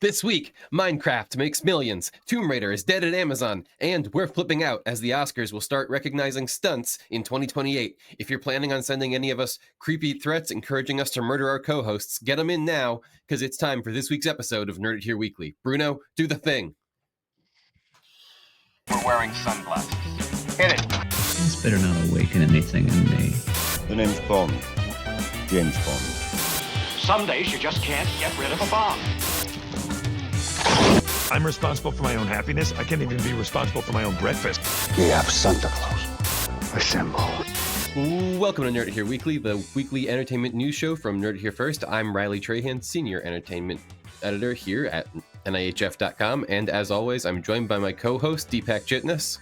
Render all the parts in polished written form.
This week, Minecraft makes millions, Tomb Raider is dead at Amazon, and we're flipping out as the Oscars will start recognizing stunts in 2028. If you're planning on sending any of us creepy threats encouraging us to murder our co-hosts, get them in now, because it's time for this week's episode of Nerd It Here Weekly. Bruno, do the thing. We're wearing sunglasses. Hit it. This better not awaken anything in me. The name's Bond. James Bond. Some days you just can't get rid of a bomb. I'm responsible for my own happiness. I can't even be responsible for my own breakfast. We have Santa Claus. Assemble. Welcome to Nerd It Here Weekly, the weekly entertainment news show from Nerd It Here First. I'm Riley Trahan, Senior Entertainment Editor here at NIHF.com, and as always, I'm joined by my co-host, Deepak Chitnis.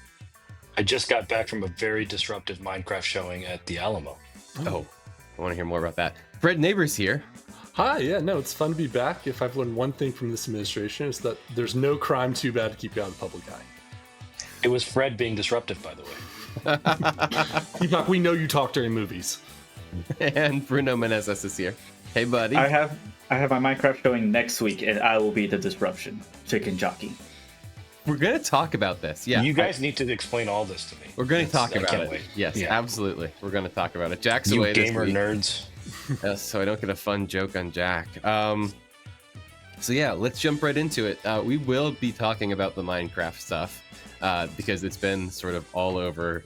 I just got back from a very disruptive Minecraft showing at the Alamo. Oh, I want to hear more about that. Fred Neighbors here. Hi, it's fun to be back. If I've learned one thing from this administration, it's that there's no crime too bad to keep you out of the public eye. It was Fred being disruptive, by the way. Deepak, we know you talk during movies. And Bruno Menezes is here. Hey, buddy. I have my Minecraft showing next week, and I will be the disruption chicken jockey. We're going to talk about this. Yeah, you guys need to explain all this to me. We're going to talk about it. Wait. Yes, Yeah. Absolutely. We're going to talk about it. Jack's You away this gamer week. nerds. Yes, so I don't get a fun joke on Jack. So yeah, let's jump right into it. We will be talking about the Minecraft stuff because it's been sort of all over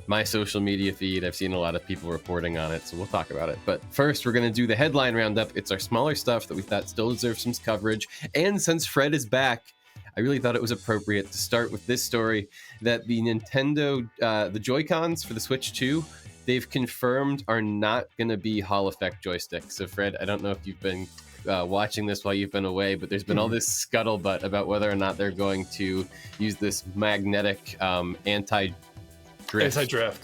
my social media feed. I've seen a lot of people reporting on it, so we'll talk about it. But first, we're going to do the headline roundup. It's our smaller stuff that we thought still deserves some coverage. And since Fred is back, I really thought it was appropriate to start with this story that the Nintendo, the Joy-Cons for the Switch 2, they've confirmed are not going to be Hall effect joysticks. So Fred, I don't know if you've been watching this while you've been away, but there's been all this scuttlebutt about whether or not they're going to use this magnetic anti-drift,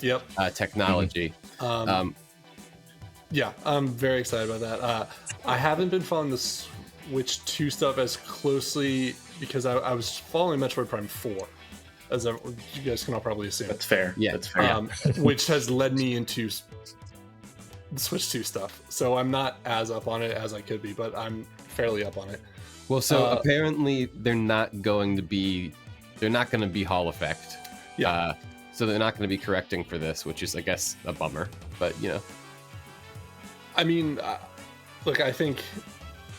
Yep. technology. Yeah, I'm very excited about that. I haven't been following the Switch 2 stuff as closely because I was following Metroid Prime 4. As you guys can all probably assume. That's fair. Yeah, that's fair. Which has led me into the Switch 2 stuff. So I'm not as up on it as I could be, but I'm fairly up on it. Well, so apparently they're not going to be Hall effect. Yeah. So they're not going to be correcting for this, which is, I guess, a bummer. But, you know. I mean, look, I think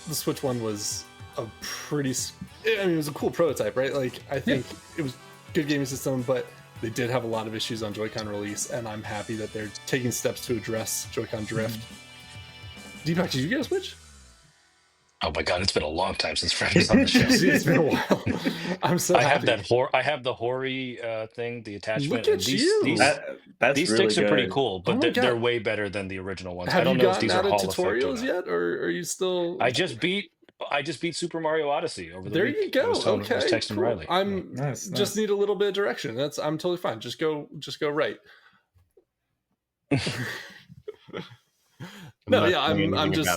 the Switch 1 was it was a cool prototype, right? Like, I think it was good gaming system, but they did have a lot of issues on Joy-Con release, and I'm happy that they're taking steps to address Joy-Con drift. Deepak, did you get a Switch? Oh my god, it's been a long time since Fred was on the show. It's been a while. I'm so happy. I have the Hori thing, the attachment. Look at you. These That's sticks really are pretty good. cool, but Oh they're way better than the original ones. Have I don't you know if gotten these are out of Hall effect or tutorials not. yet, or are you still? I just beat Super Mario Odyssey over the There week. you go. I was texting cool. Riley. I'm Nice. just need a little bit of direction. I'm totally fine. Just go right. No, yeah, I'm just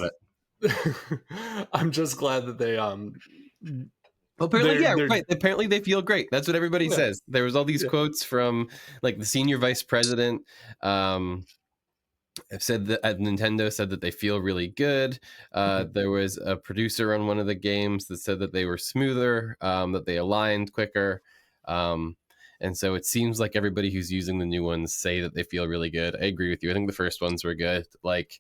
I'm just glad that they Apparently, right. Apparently, they feel great. That's what everybody says. There was all these Yeah. quotes from like the senior vice president. Have said that at Nintendo said that they feel really good. There was a producer on one of the games that said that they were smoother, that they aligned quicker. And so it seems like everybody who's using the new ones say that they feel really good. I agree with you. I think the first ones were good. Like,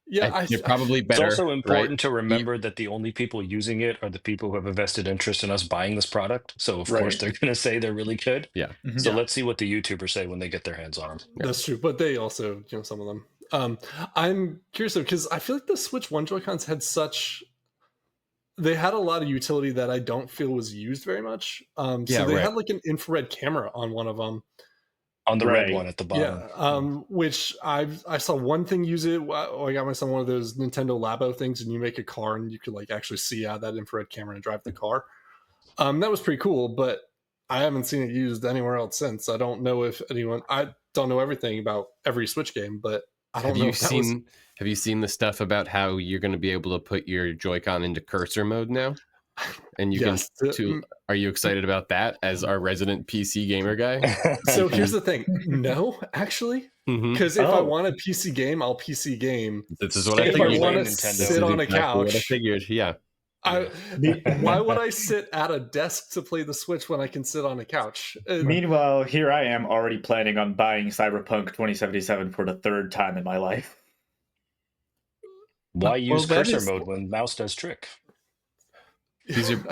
yeah, they're probably better. It's also important right? to remember that the only people using it are the people who have a vested interest in us buying this product. So of course they're going to say they're really good. Yeah. So let's see what the YouTubers say when they get their hands on them. That's true, but they also, some of them. I'm curious though, because I feel like the Switch 1 Joy-Cons they had a lot of utility that I don't feel was used very much. So they had like an infrared camera on one of them. On the red one at the bottom. Yeah, which I saw one thing use it. I got my son one of those Nintendo Labo things, and you make a car, and you could like actually see out that infrared camera and drive the car. That was pretty cool, but I haven't seen it used anywhere else since. I don't know if anyone. I don't know everything about every Switch game, but I don't know. Have you seen the stuff about how you're going to be able to put your Joy-Con into cursor mode now? And you can. Are you excited about that as our resident PC gamer guy? So here's the thing. No, actually, because if I want a PC game, I'll PC game. This is what I If figured. I want to sit on a couch, I figured. Yeah. Why would I sit at a desk to play the Switch when I can sit on a couch? Meanwhile, here I am already planning on buying Cyberpunk 2077 for the third time in my life. Why use that cursor is- mode when mouse does trick? These are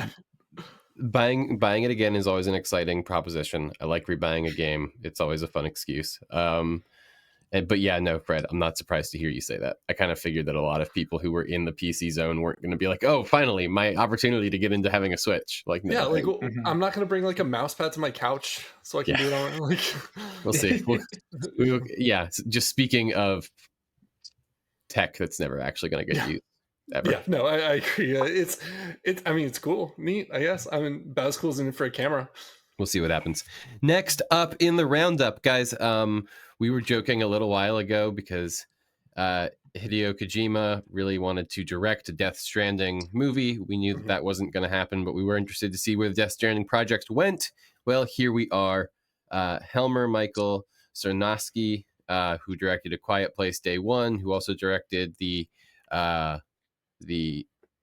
buying it again is always an exciting proposition. I like rebuying a game. It's always a fun excuse. But yeah, no, Fred, I'm not surprised to hear you say that. I kind of figured that a lot of people who were in the PC zone weren't going to be like, oh, finally, my opportunity to get into having a Switch. Like, no, yeah, like I'm not going to bring like a mouse pad to my couch so I can do it on like. We'll see. Yeah, just speaking of tech that's never actually going to get used ever. Yeah, no, I agree. It's. I mean, it's cool, neat. I guess. I mean, Bazcool's in it for a camera. We'll see what happens. Next up in the roundup, guys, we were joking a little while ago because Hideo Kojima really wanted to direct a Death Stranding movie. We knew that wasn't going to happen, but we were interested to see where the Death Stranding project went. Well, here we are. Helmer Michael Sarnowski, who directed A Quiet Place Day One, who also directed the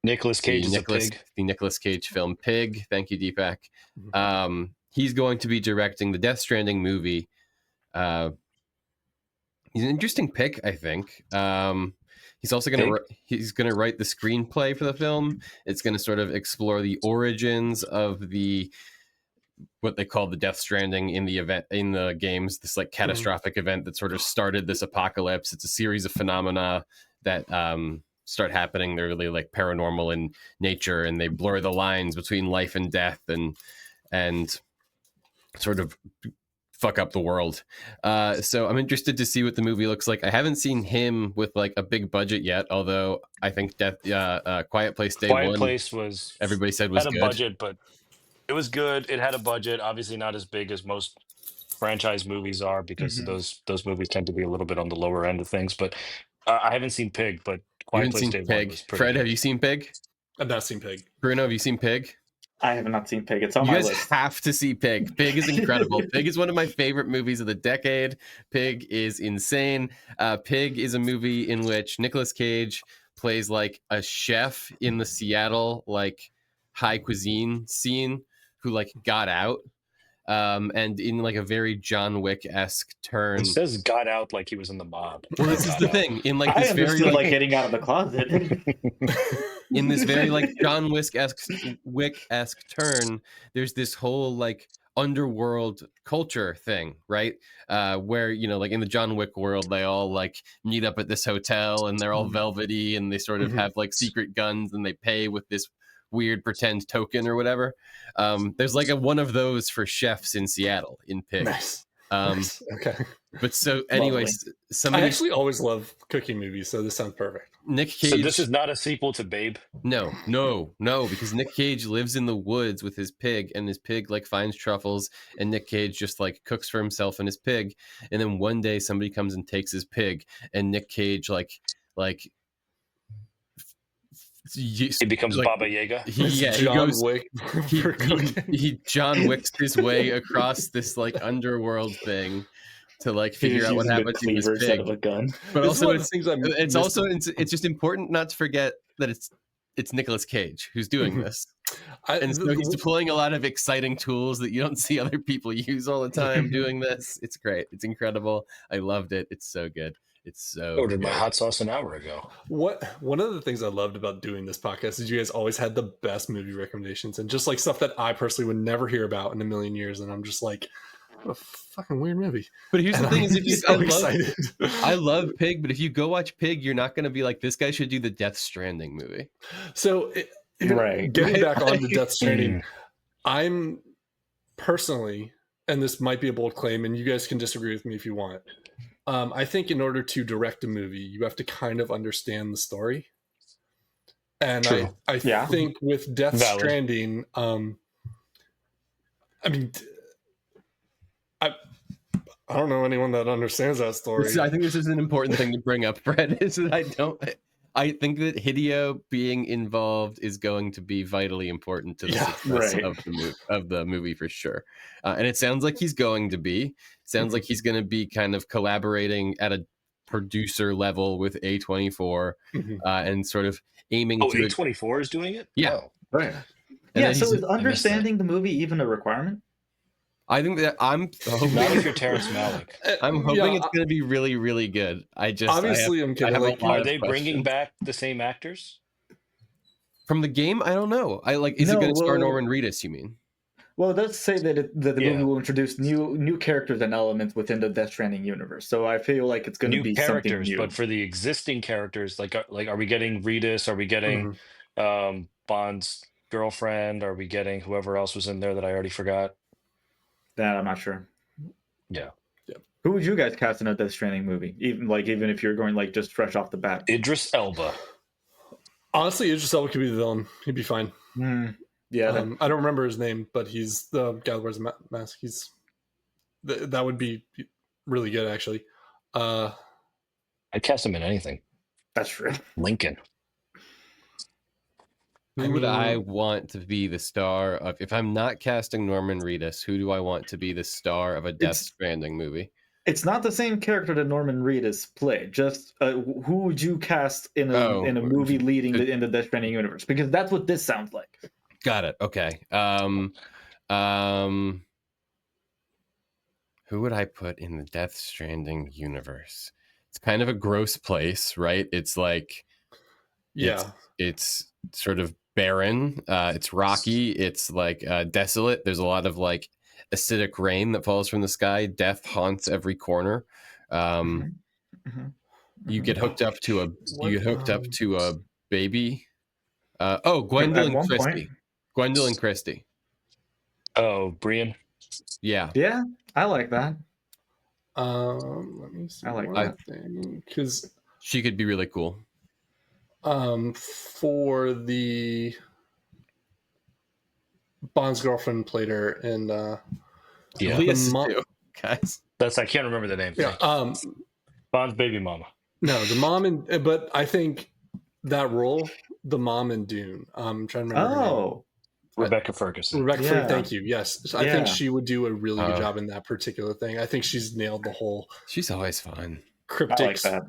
Nicolas Cage is a pig. The Nicolas Cage film Pig. Thank you, Deepak. He's going to be directing the Death Stranding movie. He's an interesting pick, I think. He's also going to write the screenplay for the film. It's going to sort of explore the origins of what they call the Death Stranding in the games. This like catastrophic event that sort of started this apocalypse. It's a series of phenomena that start happening. They're really like paranormal in nature, and they blur the lines between life and death, and sort of fuck up the world. So I'm interested to see what the movie looks like. I haven't seen him with like a big budget yet, although I think Quiet Place Day Quiet One, Place was everybody said was had a good. budget, but it was good. It had a budget, obviously not as big as most franchise movies are, because those movies tend to be a little bit on the lower end of things. But I haven't seen Pig, but Quiet Place Day One was pretty Fred, good. have you seen Pig? I've not seen Pig. Bruno, have you seen Pig? I have not seen Pig. It's on You my guys list. have to see Pig. Pig is incredible. Pig is one of my favorite movies of the decade. Pig is insane. Pig is a movie in which Nicolas Cage plays like a chef in the Seattle like high cuisine scene who like got out. And in like a very John Wick-esque turn. It says got out like he was in the mob. Well, this is the thing. In like I this very understood like getting out of the closet. in this very like John Wick-esque turn, there's this whole like underworld culture thing, right? Where, you know, like in the John Wick world, they all like meet up at this hotel and they're all velvety and they sort of have like secret guns and they pay with this weird pretend token or whatever. There's like one of those for chefs in Seattle in Pig. Nice. Okay. But so anyways, I actually always love cooking movies, so this sounds perfect. Nick Cage. So this is not a sequel to Babe? No, because Nick Cage lives in the woods with his pig, and his pig like finds truffles, and Nick Cage just like cooks for himself and his pig, and then one day somebody comes and takes his pig, and Nick Cage like He becomes like, Baba Yaga? He John Wicks his way across this like underworld thing to like figure out what happened to his pig. Of a gun. But also it's it's just important not to forget that it's Nicolas Cage who's doing this. And so he's deploying a lot of exciting tools that you don't see other people use all the time doing this. It's great. It's incredible. I loved it. It's so good. It's so ordered my hot sauce an hour ago. One of the things I loved about doing this podcast is you guys always had the best movie recommendations and just like stuff that I personally would never hear about in a million years. And I'm just like, what a fucking weird movie. But here's the thing: is if you so excited. I love Pig, but if you go watch Pig, you're not going to be like, this guy should do the Death Stranding movie. So getting back on the Death Stranding, I'm personally, and this might be a bold claim, and you guys can disagree with me if you want. I think in order to direct a movie, you have to kind of understand the story. And I think with Death Stranding, I mean, I don't know anyone that understands that story. I think this is an important thing to bring up, Fred, is that I think that Hideo being involved is going to be vitally important to the success of the movie for sure. And it sounds like he's going to be. Sounds like he's going to be kind of collaborating at a producer level with A24, and sort of aiming Oh, to A24 is doing it? Yeah. Oh. Right. And Yeah. then So he's- is understanding the movie even a requirement? I think that I'm hoping Not if you're Terrence Malick. I'm hoping Yeah, it's going to be really, really good. obviously, I'm I kidding. have Like, a lot Are of they bringing questions. back the same actors? From the game? I don't know. Is it No, going to star well- Norman Reedus? You mean? Well, it does say that that the movie Yeah. will introduce new characters and elements within the Death Stranding universe. So I feel like it's going to New be something characters, new. but for the existing characters, are we getting Reedus? Are we getting Bond's girlfriend? Are we getting whoever else was in there that I already forgot? That I'm not sure. Yeah. Who would you guys cast in a Death Stranding movie? Even if you're going like just fresh off the bat. Idris Elba. honestly, Idris Elba could be the villain. He'd be fine. Yeah. I don't remember his name, but he's the guy that wears a mask. That would be really good, actually. I'd cast him in anything. That's true. Lincoln. Who would I want to be the star of? If I'm not casting Norman Reedus, who do I want to be the star of a Death Stranding movie? It's not the same character that Norman Reedus played. Just who would you cast in a movie leading in the Death Stranding universe? Because that's what this sounds like. Got it. Okay. Who would I put in the Death Stranding universe? It's kind of a gross place, right? It's like, it's sort of barren. It's rocky. It's like desolate. There's a lot of like acidic rain that falls from the sky. Death haunts every corner. You get hooked up to a baby. Gwendolyn Christie. Gwendolyn Christie. Oh, Brian. Yeah. Yeah, I like that. Let me see. I like that because she could be really cool. For the Bond's girlfriend played her in guys. I can't remember the name. Yeah. Bond's baby mama. No, the mom but I think that role, the mom in Dune. I'm trying to remember. Oh, Rebecca Ferguson. Ferguson, thank you. Yes, I think she would do a really good job in that particular thing. I think she's nailed the whole. She's always fun. Cryptic I like that.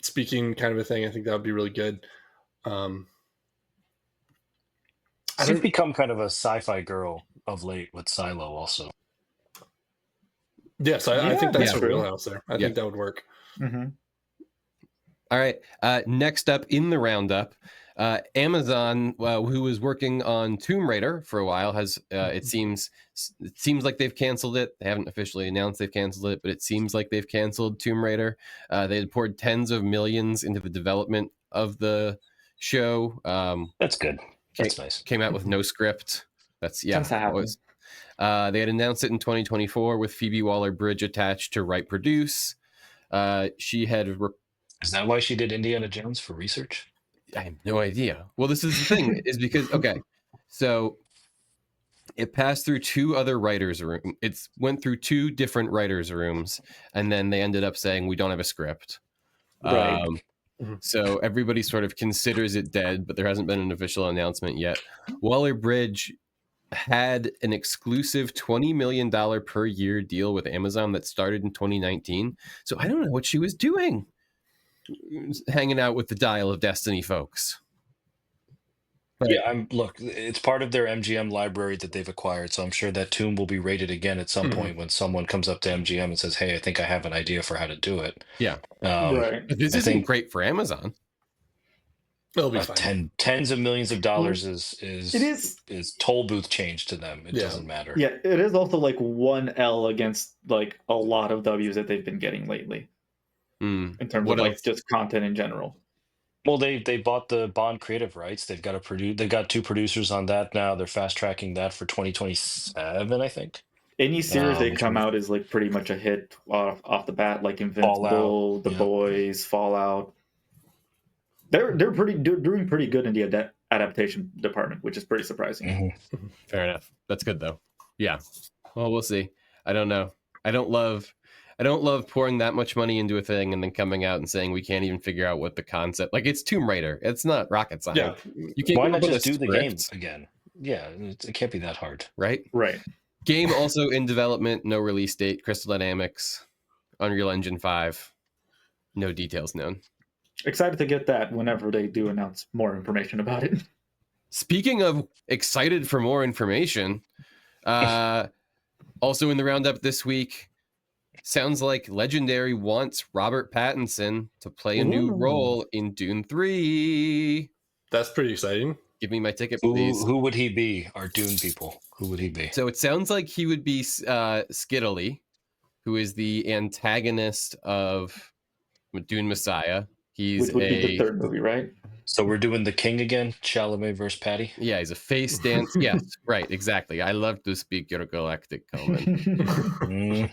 Speaking kind of a thing. I think that would be really good. She's become kind of a sci-fi girl of late with Silo also. Yes, I think that's her true. wheelhouse there. I think that would work. All right. Next up in the roundup, Amazon, who was working on Tomb Raider for a while, has it seems like they've canceled it. They haven't officially announced they've canceled it, but it seems like they've canceled Tomb Raider. They had poured tens of millions into the development of the show. That's good. That's nice. Came out with no script. That's Tends to happen. They had announced it in 2024 with Phoebe Waller-Bridge attached to write produce. She had. Is that why she did Indiana Jones for research? I have no idea. Well, this is the thing, is because so it passed through two other writers' rooms. It went through two different writers' rooms, and then they ended up saying we don't have a script. Right. So everybody sort of considers it dead, but there hasn't been an official announcement yet. Waller-Bridge had an exclusive $20 million per year deal with Amazon that started in 2019. So I don't know what she was doing, hanging out with the Dial of Destiny folks. But, yeah, look, it's part of their MGM library that they've acquired, so I'm sure that tomb will be rated again at some point when someone comes up to MGM and says, "Hey, I think I have an idea for how to do it." Yeah, right. But this isn't great for Amazon. It'll be fine. Tens of millions of dollars It is toll booth change to them. It doesn't matter. Yeah, it is also like one L against like a lot of W's that they've been getting lately in terms of like just content in general. Well, they bought the Bond creative rights. They've got They've got two producers on that now. They're fast tracking that for 2027, I think. Any series they come out is like pretty much a hit off the bat, like Invincible, Fallout, The Boys, Fallout. They're doing pretty good in the adaptation department, which is pretty surprising. Fair enough. That's good though. Yeah. Well, we'll see. I don't know. I don't love pouring that much money into a thing and then coming out and saying we can't even figure out what the concept. Like, it's Tomb Raider. It's not rocket science. Yeah. You can't. Why not just do the game again? Yeah, it can't be that hard, right? Right. Game also in development, no release date. Crystal Dynamics, Unreal Engine 5. No details known. Excited to get that whenever they do announce more information about it. Speaking of excited for more information, also in the roundup this week, sounds like Legendary wants Robert Pattinson to play a new role in Dune 3. That's pretty exciting. Give me my ticket, please. Who would he be? Our Dune people. Who would he be? So it sounds like he would be Skittily, who is the antagonist of Dune Messiah. Which would be the third movie, right? So we're doing The King again, Chalamet versus Patty. Yeah, he's a face dance. Yes, right, exactly. I love to speak your galactic comment.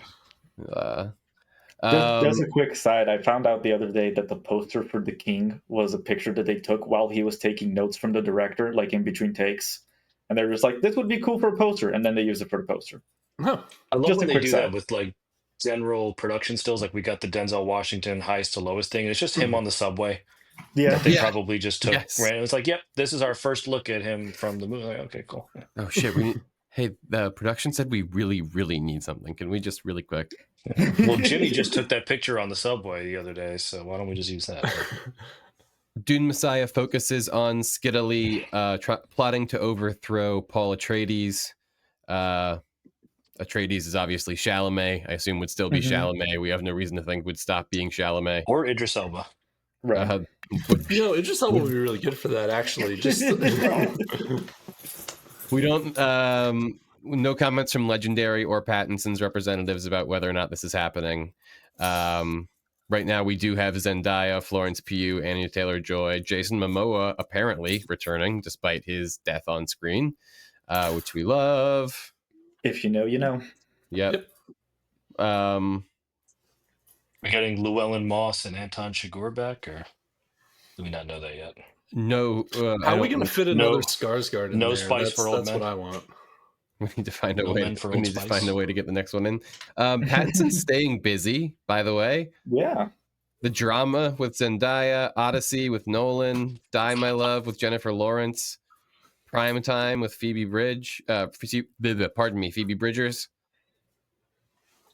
Just a quick side. I found out the other day that the poster for The King was a picture that they took while he was taking notes from the director, like in between takes. And they're just like, this would be cool for a poster. And then they use it for the poster. Huh. I love Just when a they quick do side. that with like general production stills. Like we got the Denzel Washington highest to lowest thing. And it's just him on the subway. Yeah. That they Yeah. probably just took. Yes. Right? It's like, yep, this is our first look at him from the movie. Like, okay, cool. Oh shit! Hey, the production said we really, really need something. Can we just really quick? Well, Jimmy just took that picture on the subway the other day, so why don't we just use that? Dune Messiah focuses on Skittily plotting to overthrow Paul Atreides. Atreides is obviously Chalamet. I assume would still be Chalamet. We have no reason to think would stop being Chalamet. Or Idris Elba. Right. Idris Elba would be really good for that, actually. Just we don't. No comments from Legendary or Pattinson's representatives about whether or not this is happening. Right now, we do have Zendaya, Florence Pugh, Anya Taylor-Joy, Jason Momoa apparently returning despite his death on screen, which we love. If you know, you know. Yep. We're getting Llewellyn Moss and Anton Chigurh back, or do we not know that yet? No. How are we going to fit another Skarsgård in no there? spice for old That's men. what I want. We need to find a way. We need to Spice. find a way to get the next one in. Pattinson's staying busy, by the way. Yeah. The drama with Zendaya, Odyssey with Nolan, Die My Love with Jennifer Lawrence, Prime Time with Phoebe Bridgers.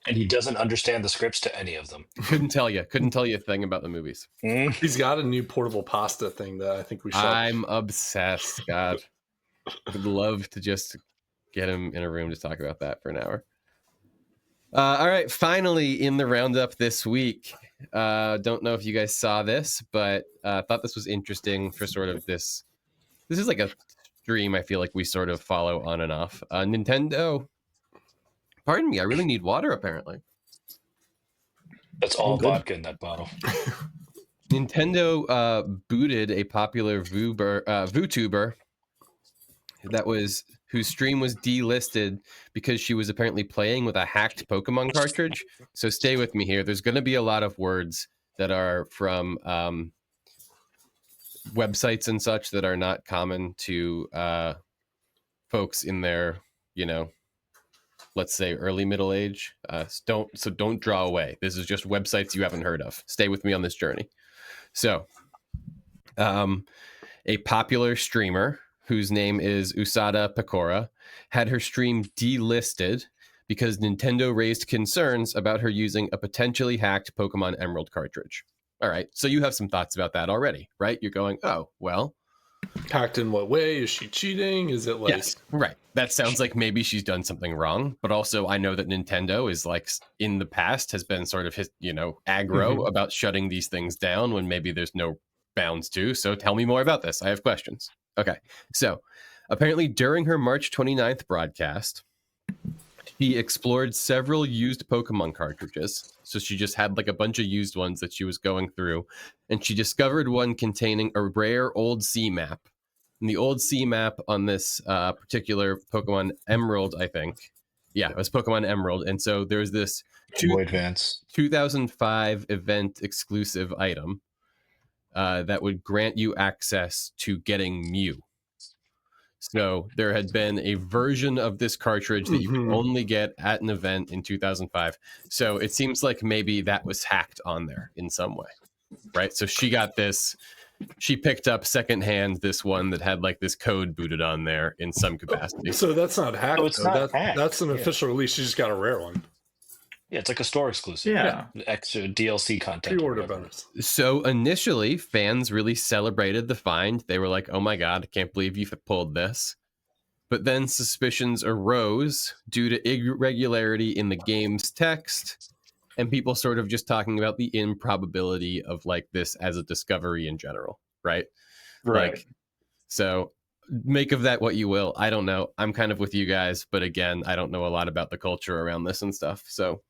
And he doesn't understand the scripts to any of them. Couldn't tell you a thing about the movies. He's got a new portable pasta thing that I think we should. I'm obsessed. God, would love to just get him in a room to talk about that for an hour. All right, finally in the roundup this week. Don't know if you guys saw this, but thought this was interesting for sort of this. This is like a stream I feel like we sort of follow on and off. Nintendo. Pardon me, I really need water apparently. That's all vodka in that bottle. Nintendo booted a popular VTuber whose stream was delisted because she was apparently playing with a hacked Pokemon cartridge. So stay with me here. There's going to be a lot of words that are from websites and such that are not common to folks in their, let's say early middle age. Don't draw away. This is just websites you haven't heard of. Stay with me on this journey. So, a popular streamer whose name is Usada Pecora had her stream delisted because Nintendo raised concerns about her using a potentially hacked Pokemon Emerald cartridge. All right, so you have some thoughts about that already, right? You're going, oh, well. Hacked in what way? Is she cheating? Is it like... Yes, right. That sounds like maybe she's done something wrong, but also I know that Nintendo is like in the past has been sort of, aggro about shutting these things down when maybe there's no bounds to. So tell me more about this. I have questions. Okay. So apparently during her March 29th broadcast, she explored several used Pokemon cartridges. So she just had like a bunch of used ones that she was going through, and she discovered one containing a rare old sea map. And the old sea map on this particular Pokemon Emerald, I think. Yeah, it was Pokemon Emerald. And so there's this 2005 event exclusive item that would grant you access to getting Mew. So there had been a version of this cartridge that you could only get at an event in 2005. So it seems like maybe that was hacked on there in some way, right? So she got this. She picked up secondhand this one that had like this code booted on there in some capacity. So that's not hacked. Oh, it's not hacked. That's an official release. She just got a rare one. Yeah, it's like a store exclusive. Yeah. Extra DLC content or Pre-order whatever. bonus. So initially, fans really celebrated the find. They were like, "Oh my god, I can't believe you pulled this." But then suspicions arose due to irregularity in the game's text, and people sort of just talking about the improbability of like this as a discovery in general, right? Right. Like, so make of that what you will. I don't know. I'm kind of with you guys, but again, I don't know a lot about the culture around this and stuff. So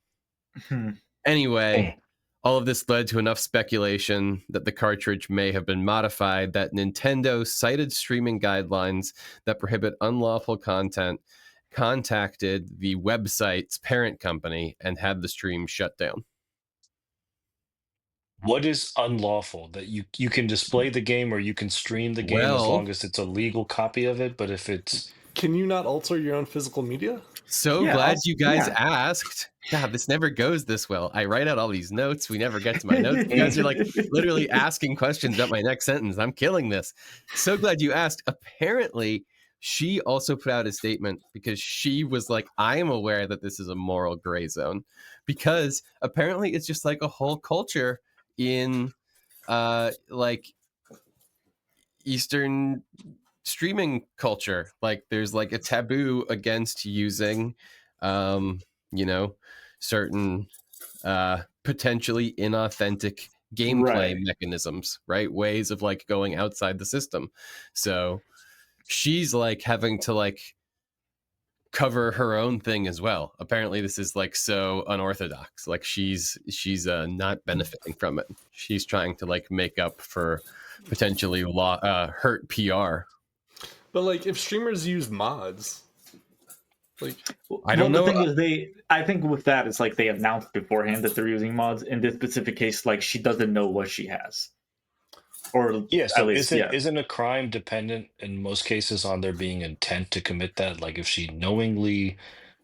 Hmm. anyway, all of this led to enough speculation that the cartridge may have been modified, that Nintendo cited streaming guidelines that prohibit unlawful content, contacted the website's parent company, and had the stream shut down. What is unlawful? That you can display the game or you can stream the game as Well, long as it's a legal copy of it, but if it's Can you not alter your own physical media? so Yeah, glad also, you guys yeah. asked. God, this never goes this well. I write out all these notes. We never get to my notes. You guys are like literally asking questions about my next sentence. I'm killing this. So glad you asked. Apparently, she also put out a statement because she was like, I am aware that this is a moral gray zone, because apparently it's just like a whole culture in like Eastern streaming culture. Like there's like a taboo against using you know, certain potentially inauthentic gameplay Right. mechanisms, right? Ways of like going outside the system. So she's like having to like cover her own thing as well. Apparently this is like so unorthodox. Like she's not benefiting from it. She's trying to like make up for potentially hurt PR. But like, if streamers use mods, like, I don't The know. thing is, I think with that, it's like they announced beforehand that they're using mods. In this specific case, like she doesn't know what she has, or yeah, at so least, isn't a crime dependent in most cases on there being intent to commit that? Like if she knowingly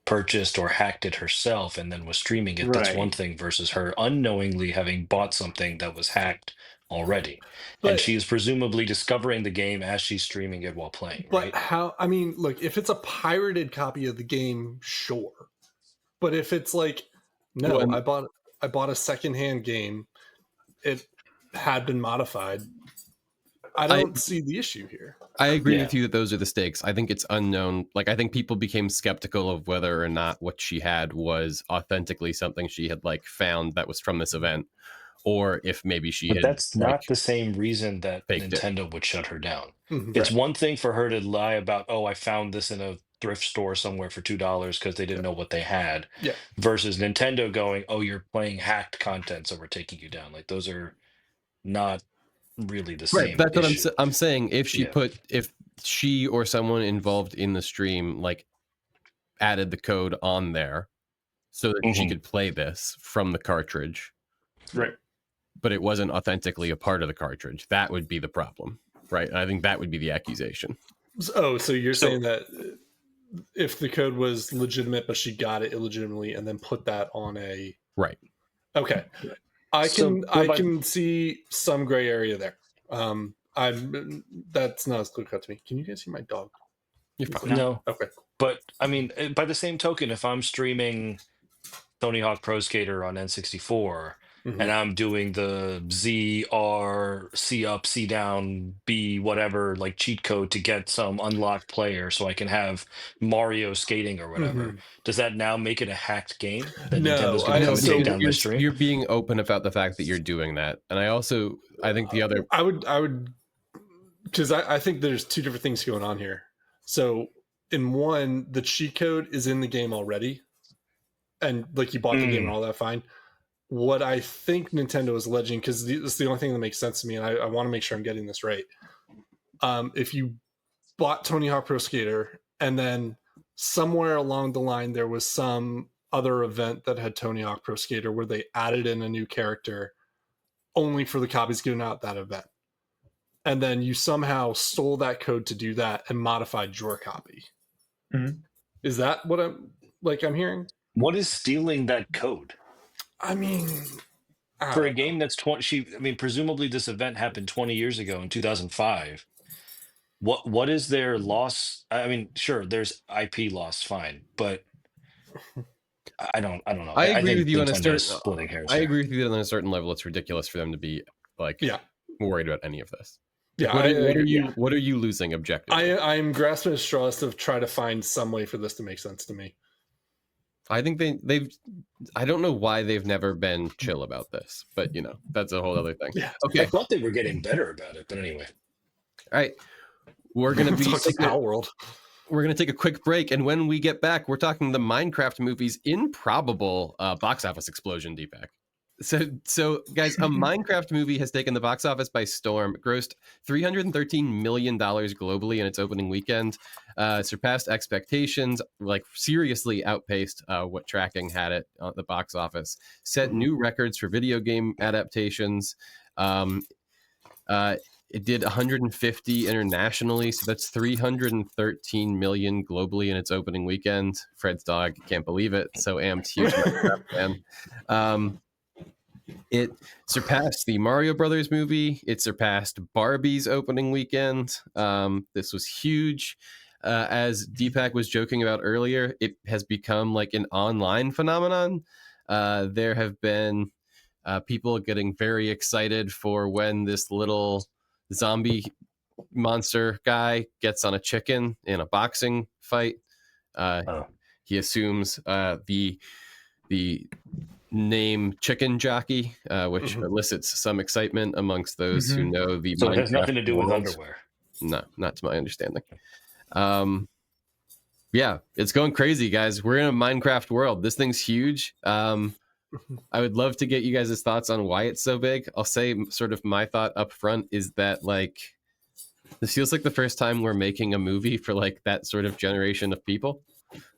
purchased or hacked it herself and then was streaming it, that's one Right. thing versus her unknowingly having bought something that was hacked already. And but she is presumably discovering the game as she's streaming it while playing, but right? how? I mean, look, if it's a pirated copy of the game, sure. But if it's like, no, Well, I bought a secondhand game. It had been modified. I I don't see the issue here. I agree Yeah. with you that those are the stakes. I think it's unknown. Like I think people became skeptical of whether or not what she had was authentically something she had like found that was from this event, or if maybe she But had that's like not the same reason that faked it. Nintendo would shut her down. Mhm. It's Right. one thing for her to lie about, oh, I found this in a thrift store somewhere for $2 because they didn't know what they had, Yeah. versus Nintendo going, oh, you're playing hacked content, so we're taking you down. Like those are not really the Right. same That's what issue. I'm saying. If Yeah. she or someone involved in the stream like added the code on there so that she Mhm. could play this from the cartridge, Right. but it wasn't authentically a part of the cartridge, that would be the problem, right? And I think that would be the accusation. Oh, so you're So- saying that if the code was legitimate, but she got it illegitimately and then put that on a Right. okay, I So, can what about- can see some gray area there. I'm that's not as clear cut to me. Can you guys see my dog? You're fine. No, Okay. but I mean, by the same token, if I'm streaming Tony Hawk Pro Skater on N64 Mhm. and I'm doing the ZR C up, C down, B whatever like cheat code to get some unlocked player so I can have Mario skating or whatever. Mhm. Does that now make it a hacked game that No, Nintendo's going to I- come and so take down my stream? You're being open about the fact that you're doing that, and I think the other I would because I think there's two different things going on here. So in one, the cheat code is in the game already, and like you bought the game and all that, fine. What I think Nintendo is alleging, because this is the only thing that makes sense to me, and I want to make sure I'm getting this right. If you bought Tony Hawk Pro Skater and then somewhere along the line there was some other event that had Tony Hawk Pro Skater where they added in a new character only for the copies given out at that event, and then you somehow stole that code to do that and modified your copy. Mhm. Is that what I'm hearing? What is stealing that code? I mean, I For a don't know. game that's 20, I mean, presumably this event happened 20 years ago in 2005. What is their loss? I mean, sure, there's IP loss, fine, but I don't know. I I agree think with you on a Nintendo is certain. splitting hairs I here. agree with you that on a certain level, it's ridiculous for them to be like Yeah. worried about any of this. Yeah. What I are agree. you? What are you losing objectively? I'm grasping at straws to try to find some way for this to make sense to me. I think they've. I don't know why they've never been chill about this, but you know that's a whole other thing. Yeah. I Okay, thought they were getting better about it, but anyway. all right. We're gonna be Talk to Pal World. we're gonna take a quick break, and when we get back, we're talking the Minecraft movie's improbable box office explosion, Deepak. So guys, a Minecraft movie has taken the box office by storm. It grossed $313 million globally in its opening weekend, surpassed expectations, like seriously outpaced what tracking had it at the box office, set new records for video game adaptations. Um, it did 150 internationally, so that's 313 million globally in its opening weekend. Fred's dog can't believe it. So amped, huge Minecraft fan. It surpassed the Mario Brothers movie. It surpassed Barbie's opening weekend. This was huge. As Deepak was joking about earlier, it has become like an online phenomenon. There have been people getting very excited for when this little zombie monster guy gets on a chicken in a boxing fight. He assumes the name Chicken Jockey, which elicits some excitement amongst those who know the So Minecraft it has nothing to do with world. underwear. No, not to my understanding. Yeah, it's going crazy, guys. We're in a Minecraft world. This thing's huge. I would love to get you guys' thoughts on why it's so big. I'll say sort of my thought up front is that like this feels like the first time we're making a movie for like that sort of generation of people.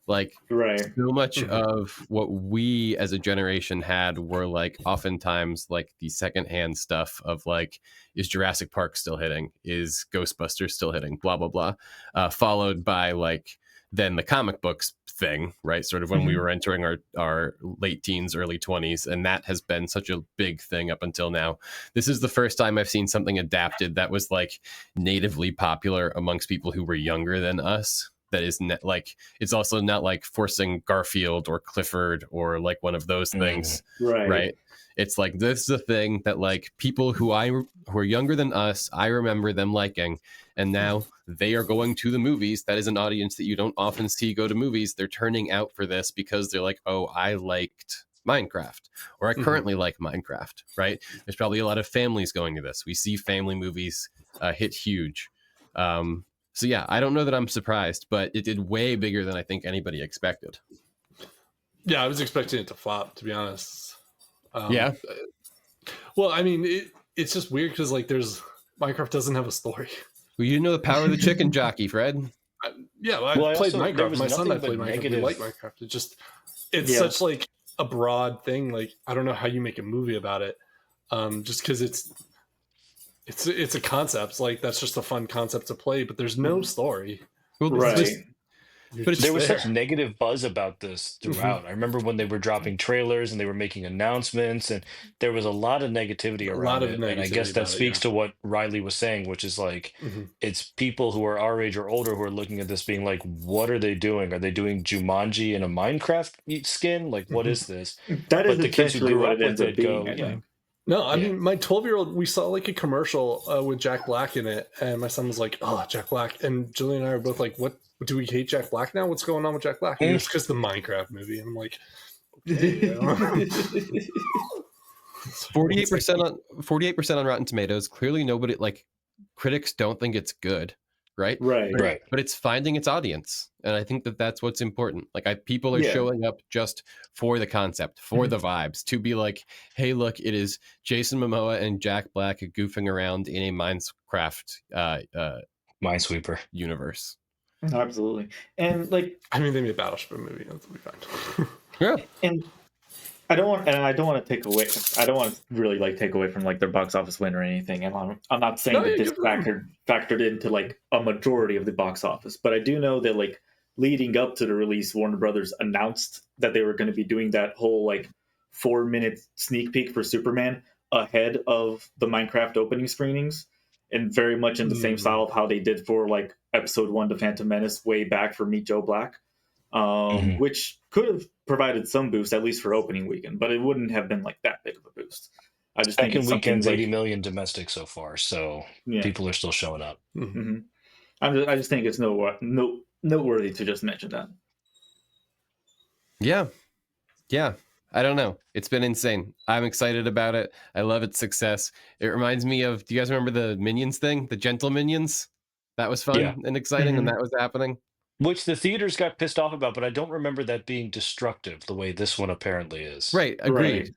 Like Right. so much of what we as a generation had were like oftentimes like the secondhand stuff of like, is Jurassic Park still hitting? Is Ghostbusters still hitting? Blah, blah, blah. Followed by like then the comic books thing, right? Sort of when we were entering our late teens, early 20s. And that has been such a big thing up until now. This is the first time I've seen something adapted that was like natively popular amongst people who were younger than us. That is like, it's also not like forcing Garfield or Clifford or like one of those things, right? It's like, this is a thing that like people who are younger than us, I remember them liking, and now they are going to the movies. That is an audience that you don't often see go to movies. They're turning out for this because they're like, oh, I liked Minecraft, or I currently like Minecraft, right? There's probably a lot of families going to this. We see family movies hit huge. So yeah, I don't know that I'm surprised, but it did way bigger than I think anybody expected. Yeah, I was expecting it to flop, to be honest. Yeah. Well, I mean, it's just weird because like Minecraft doesn't have a story. Well, you know the power of the chicken jockey, Fred. Yeah, well, I played also, there Minecraft. was My son and I nothing played but Minecraft. negative- We like Minecraft. It's such like a broad thing. Like I don't know how you make a movie about it. Just because it's a concept. Like that's just a fun concept to play, but there's no story. Well, Right. But There was such negative buzz about this Mm-hmm. throughout. I remember when they were dropping trailers and they were making announcements, and there was a lot of negativity around it. And I guess that speaks to what Riley was saying, which is like, it's people who are our age or older who are looking at this being like, what are they doing? Are they doing Jumanji in a Minecraft skin? Like, what is this? That is But the kids who essentially grew what up it ends with up it go, being. I think. No, I Yeah. mean, my 12-year-old, we saw like a commercial with Jack Black in it, and my son was like, "Oh, Jack Black," and Julie and I were both like, "What? Do we hate Jack Black now? What's going on with Jack Black?" And it's because the Minecraft movie, and I'm like, okay, 48% on Rotten Tomatoes. Clearly, nobody like critics don't think it's good, right? right. But it's finding its audience, and I think that that's what's important. Like, people are showing up just for the concept, for the vibes, to be like, "Hey, look, it is Jason Momoa and Jack Black goofing around in a Minecraft Minesweeper universe." Absolutely. And like, I mean, they made a Battleship movie. That'll be fine. Yeah. and I don't want to take away. I don't want to really like take away from like their box office win or anything. And I'm not saying that this factored into like a majority of the box office, but I do know that like leading up to the release, Warner Brothers announced that they were going to be doing that whole like 4-minute sneak peek for Superman ahead of the Minecraft opening screenings, and very much in the same style of how they did for like episode 1 to Phantom Menace way back for Meet Joe Black. Mhm. which could have provided some boost, at least for opening weekend, but it wouldn't have been like that big of a boost. I just think Second it's something weekend's 80 like, million domestic so far, so yeah. people are still showing up. Mhm. hmm I just think it's noteworthy to just mention that. Yeah. Yeah. I don't know. It's been insane. I'm excited about it. I love its success. It reminds me of, do you guys remember the Minions thing? The Gentle Minions? That was Yeah. fun and exciting when hmm that was happening. Which the theaters got pissed off about, but I don't remember that being destructive the way this one apparently is. Right. Right. Agreed.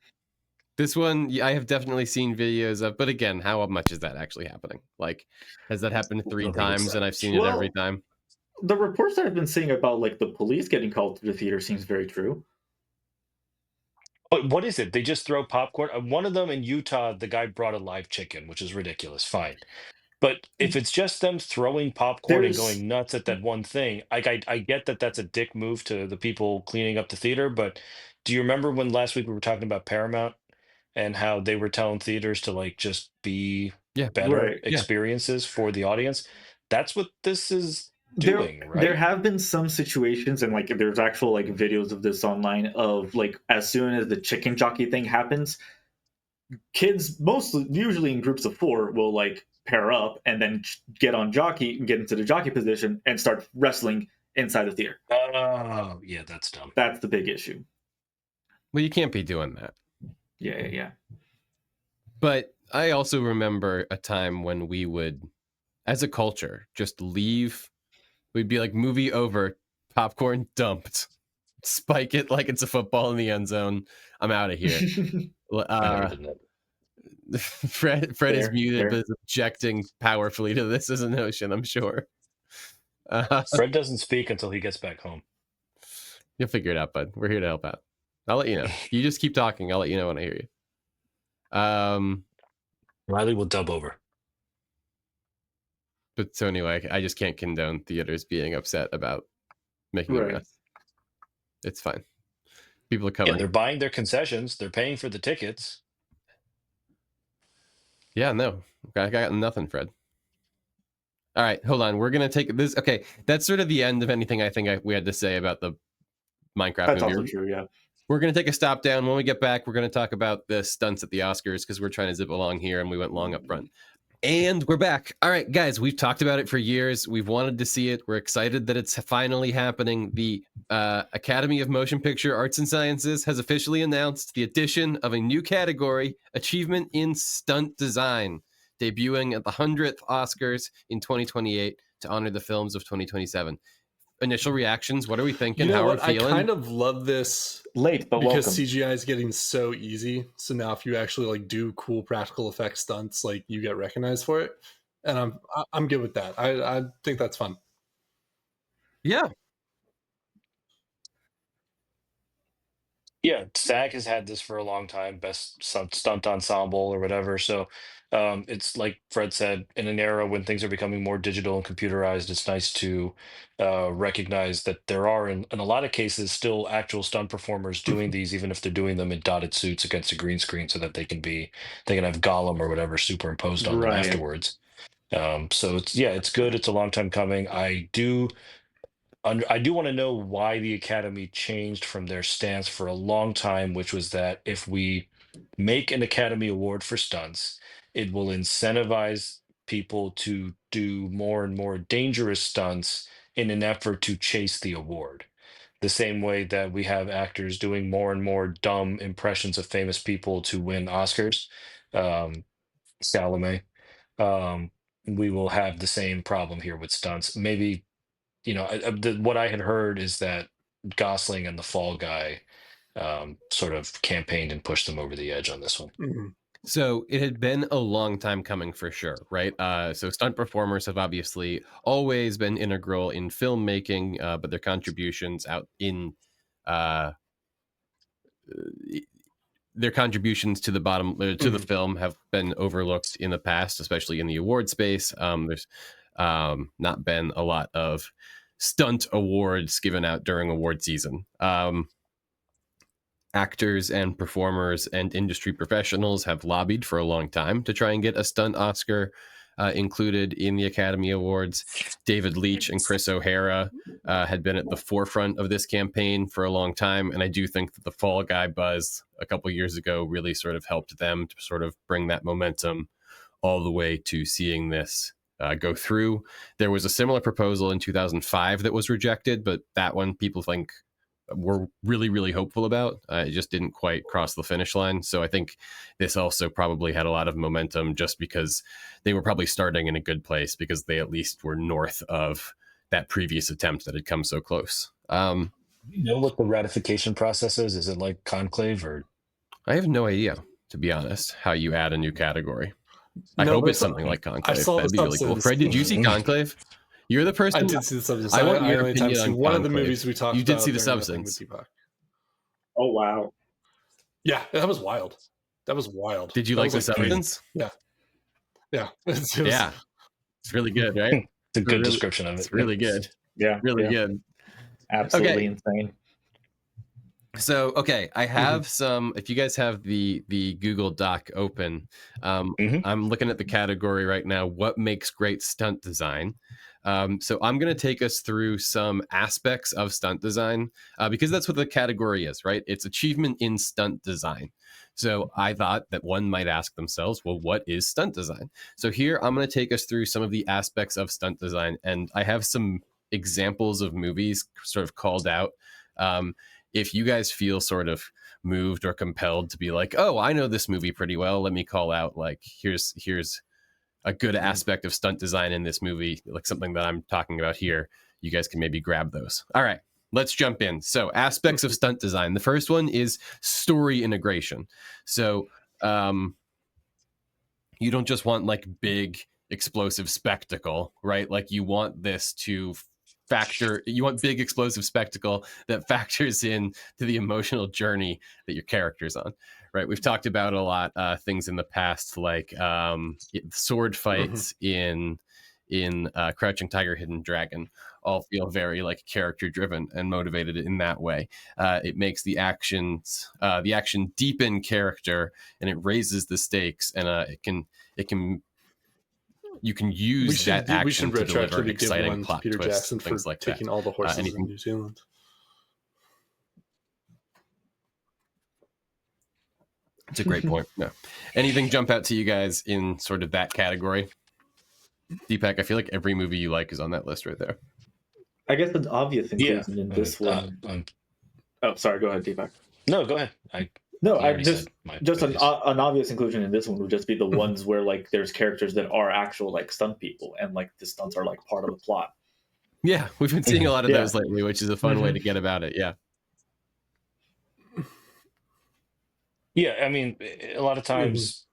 This one, yeah, I have definitely seen videos of, but again, how much is that actually happening? Like, has that happened 3 times and I've seen it every Well, time? the reports that I've been seeing about like the police getting called to the theater seems very true. But what is it? They just throw popcorn? One of them in Utah, the guy brought a live chicken, which is ridiculous. Fine. But if it's just them throwing popcorn and There's going nuts at that one thing, I get that that's a dick move to the people cleaning up the theater. But do you remember when last week we were talking about Paramount and how they were telling theaters to like just be Yeah. better right. Yeah. experiences for the audience? That's what this is doing, There right? have been some situations, and like there's actual like videos of this online of like as soon as the chicken jockey thing happens, kids mostly usually in groups of four will like pair up and then get on jockey and get into the jockey position and start wrestling inside the theater. Oh, yeah, that's dumb. That's the big issue. Well, you can't be doing that. Yeah. But I also remember a time when we would, as a culture, just leave. We'd be like, movie over, popcorn dumped, spike it like it's a football in the end zone. I'm out of here. I never did that. Fred is Fair, muted, but fair. is objecting powerfully to this as a notion, I'm sure. Fred doesn't speak until he gets back home. You'll figure it out, bud. We're here to help out. I'll let you know. You just keep talking. I'll let you know when I hear you. Riley will dub over. But so anyway, I just can't condone theaters being upset about making a Right. mess. It's fine. People are Yeah, coming. they're buying their concessions. They're paying for the tickets. Yeah, no. I got nothing, Fred. All right, hold on. We're going to take this. Okay, that's sort of the end of anything I think we had to say about the Minecraft That's movie. also true, yeah. We're going to take a stop down. When we get back, we're going to talk about the stunts at the Oscars because we're trying to zip along here and we went long up front. And we're back. All right, guys, we've talked about it for years. We've wanted to see it. We're excited that it's finally happening. The Academy of Motion Picture Arts and Sciences has officially announced the addition of a new category, Achievement in Stunt Design, debuting at the 100th Oscars in 2028 to honor the films of 2027. Initial reactions, what are we thinking? You know How what? are we I feeling? kind of love this Late, but because welcome. CGI is getting so easy. So now, if you actually like do cool practical effects stunts, like you get recognized for it, and I'm good with that. I think that's fun. Yeah. Yeah, SAG has had this for a long time, best stunt ensemble or whatever. So it's like Fred said, in an era when things are becoming more digital and computerized, it's nice to recognize that there are, in a lot of cases, still actual stunt performers doing these, even if they're doing them in dotted suits against a green screen, so that they can have Gollum or whatever superimposed on them Right. afterwards. So it's good. It's a long time coming. I do want to know why the Academy changed from their stance for a long time, which was that if we make an Academy Award for stunts, it will incentivize people to do more and more dangerous stunts in an effort to chase the award. The same way that we have actors doing more and more dumb impressions of famous people to win Oscars, um, Salome, um, we will have the same problem here with stunts. Maybe what I had heard is that Gosling and the Fall Guy sort of campaigned and pushed them over the edge on this one. Mm-hmm. So it had been a long time coming for sure, right? So stunt performers have obviously always been integral in filmmaking, but their contributions out in their contributions to the bottom to the film have been overlooked in the past, especially in the award space. There's not been a lot of stunt awards given out during award season. Actors and performers and industry professionals have lobbied for a long time to try and get a stunt Oscar. included in the Academy Awards. David Leitch and Chris O'Hara had been at the forefront of this campaign for a long time, and I do think that the Fall Guy buzz a couple years ago really sort of helped them to sort of bring that momentum all the way to seeing this go through. There was a similar proposal in 2005 that was rejected, but that one people think were really, really hopeful about. It just didn't quite cross the finish line. So I think this also probably had a lot of momentum just because they were probably starting in a good place because they at least were north of that previous attempt that had come so close. You know what the ratification process is? Is it like Conclave or? I have no idea, to be honest, how you add a new category. I No, hope but it's something like I Conclave. saw That'd the be really cool. substance. Fred, did you see Conclave? You're the person. I did see the substance. I want your only time opinion see on one of the Conclave. movies we talked You about. did see The during Nothing Substance. with Deepak. Oh wow. Yeah, that was wild. That was wild. Did you That like The was, like, crazy. Substance? Yeah. It was- Yeah. It's really good, right? It's a good really- description of it. It's really good. Yeah. Really yeah. good. Absolutely insane. So, okay, I have some. If you guys have the Google Doc open, I'm looking at the category right now. What makes great stunt design? So I'm going to take us through some aspects of stunt design because that's what the category is, right? It's achievement in stunt design. So I thought that one might ask themselves, well, what is stunt design? So here I'm going to take us through some of the aspects of stunt design, and I have some examples of movies sort of called out. If you guys feel sort of moved or compelled to be like, oh, I know this movie pretty well, let me call out like here's a good aspect of stunt design in this movie, like something that I'm talking about here. You guys can maybe grab those. All right, let's jump in. So aspects of stunt design. The first one is story integration. So you don't just want like big explosive spectacle, right? Like you want this to you want big explosive spectacle that factors in to the emotional journey that your character's on, right? We've talked about a lot things in the past, like sword fights in Crouching Tiger, Hidden Dragon, all feel very like character driven and motivated in that way. It makes the action deepen character, and it raises the stakes, and you can use that action to deliver exciting plot Peter twists, Jackson things for like taking that. all the horses in Anything? New Zealand. It's a great point. No. Anything jump out to you guys in sort of that category? Deepak, I feel like every movie you like is on that list right there. I guess an obvious inclusion in this one. Oh, sorry. Go ahead, Deepak. No, go ahead. I just an obvious inclusion in this one would just be the ones where like there's characters that are actual like stunt people and like the stunts are like part of the plot. Yeah, we've been seeing a lot of those lately, which is a fun way to get about it. Yeah. Yeah, I mean, a lot of times,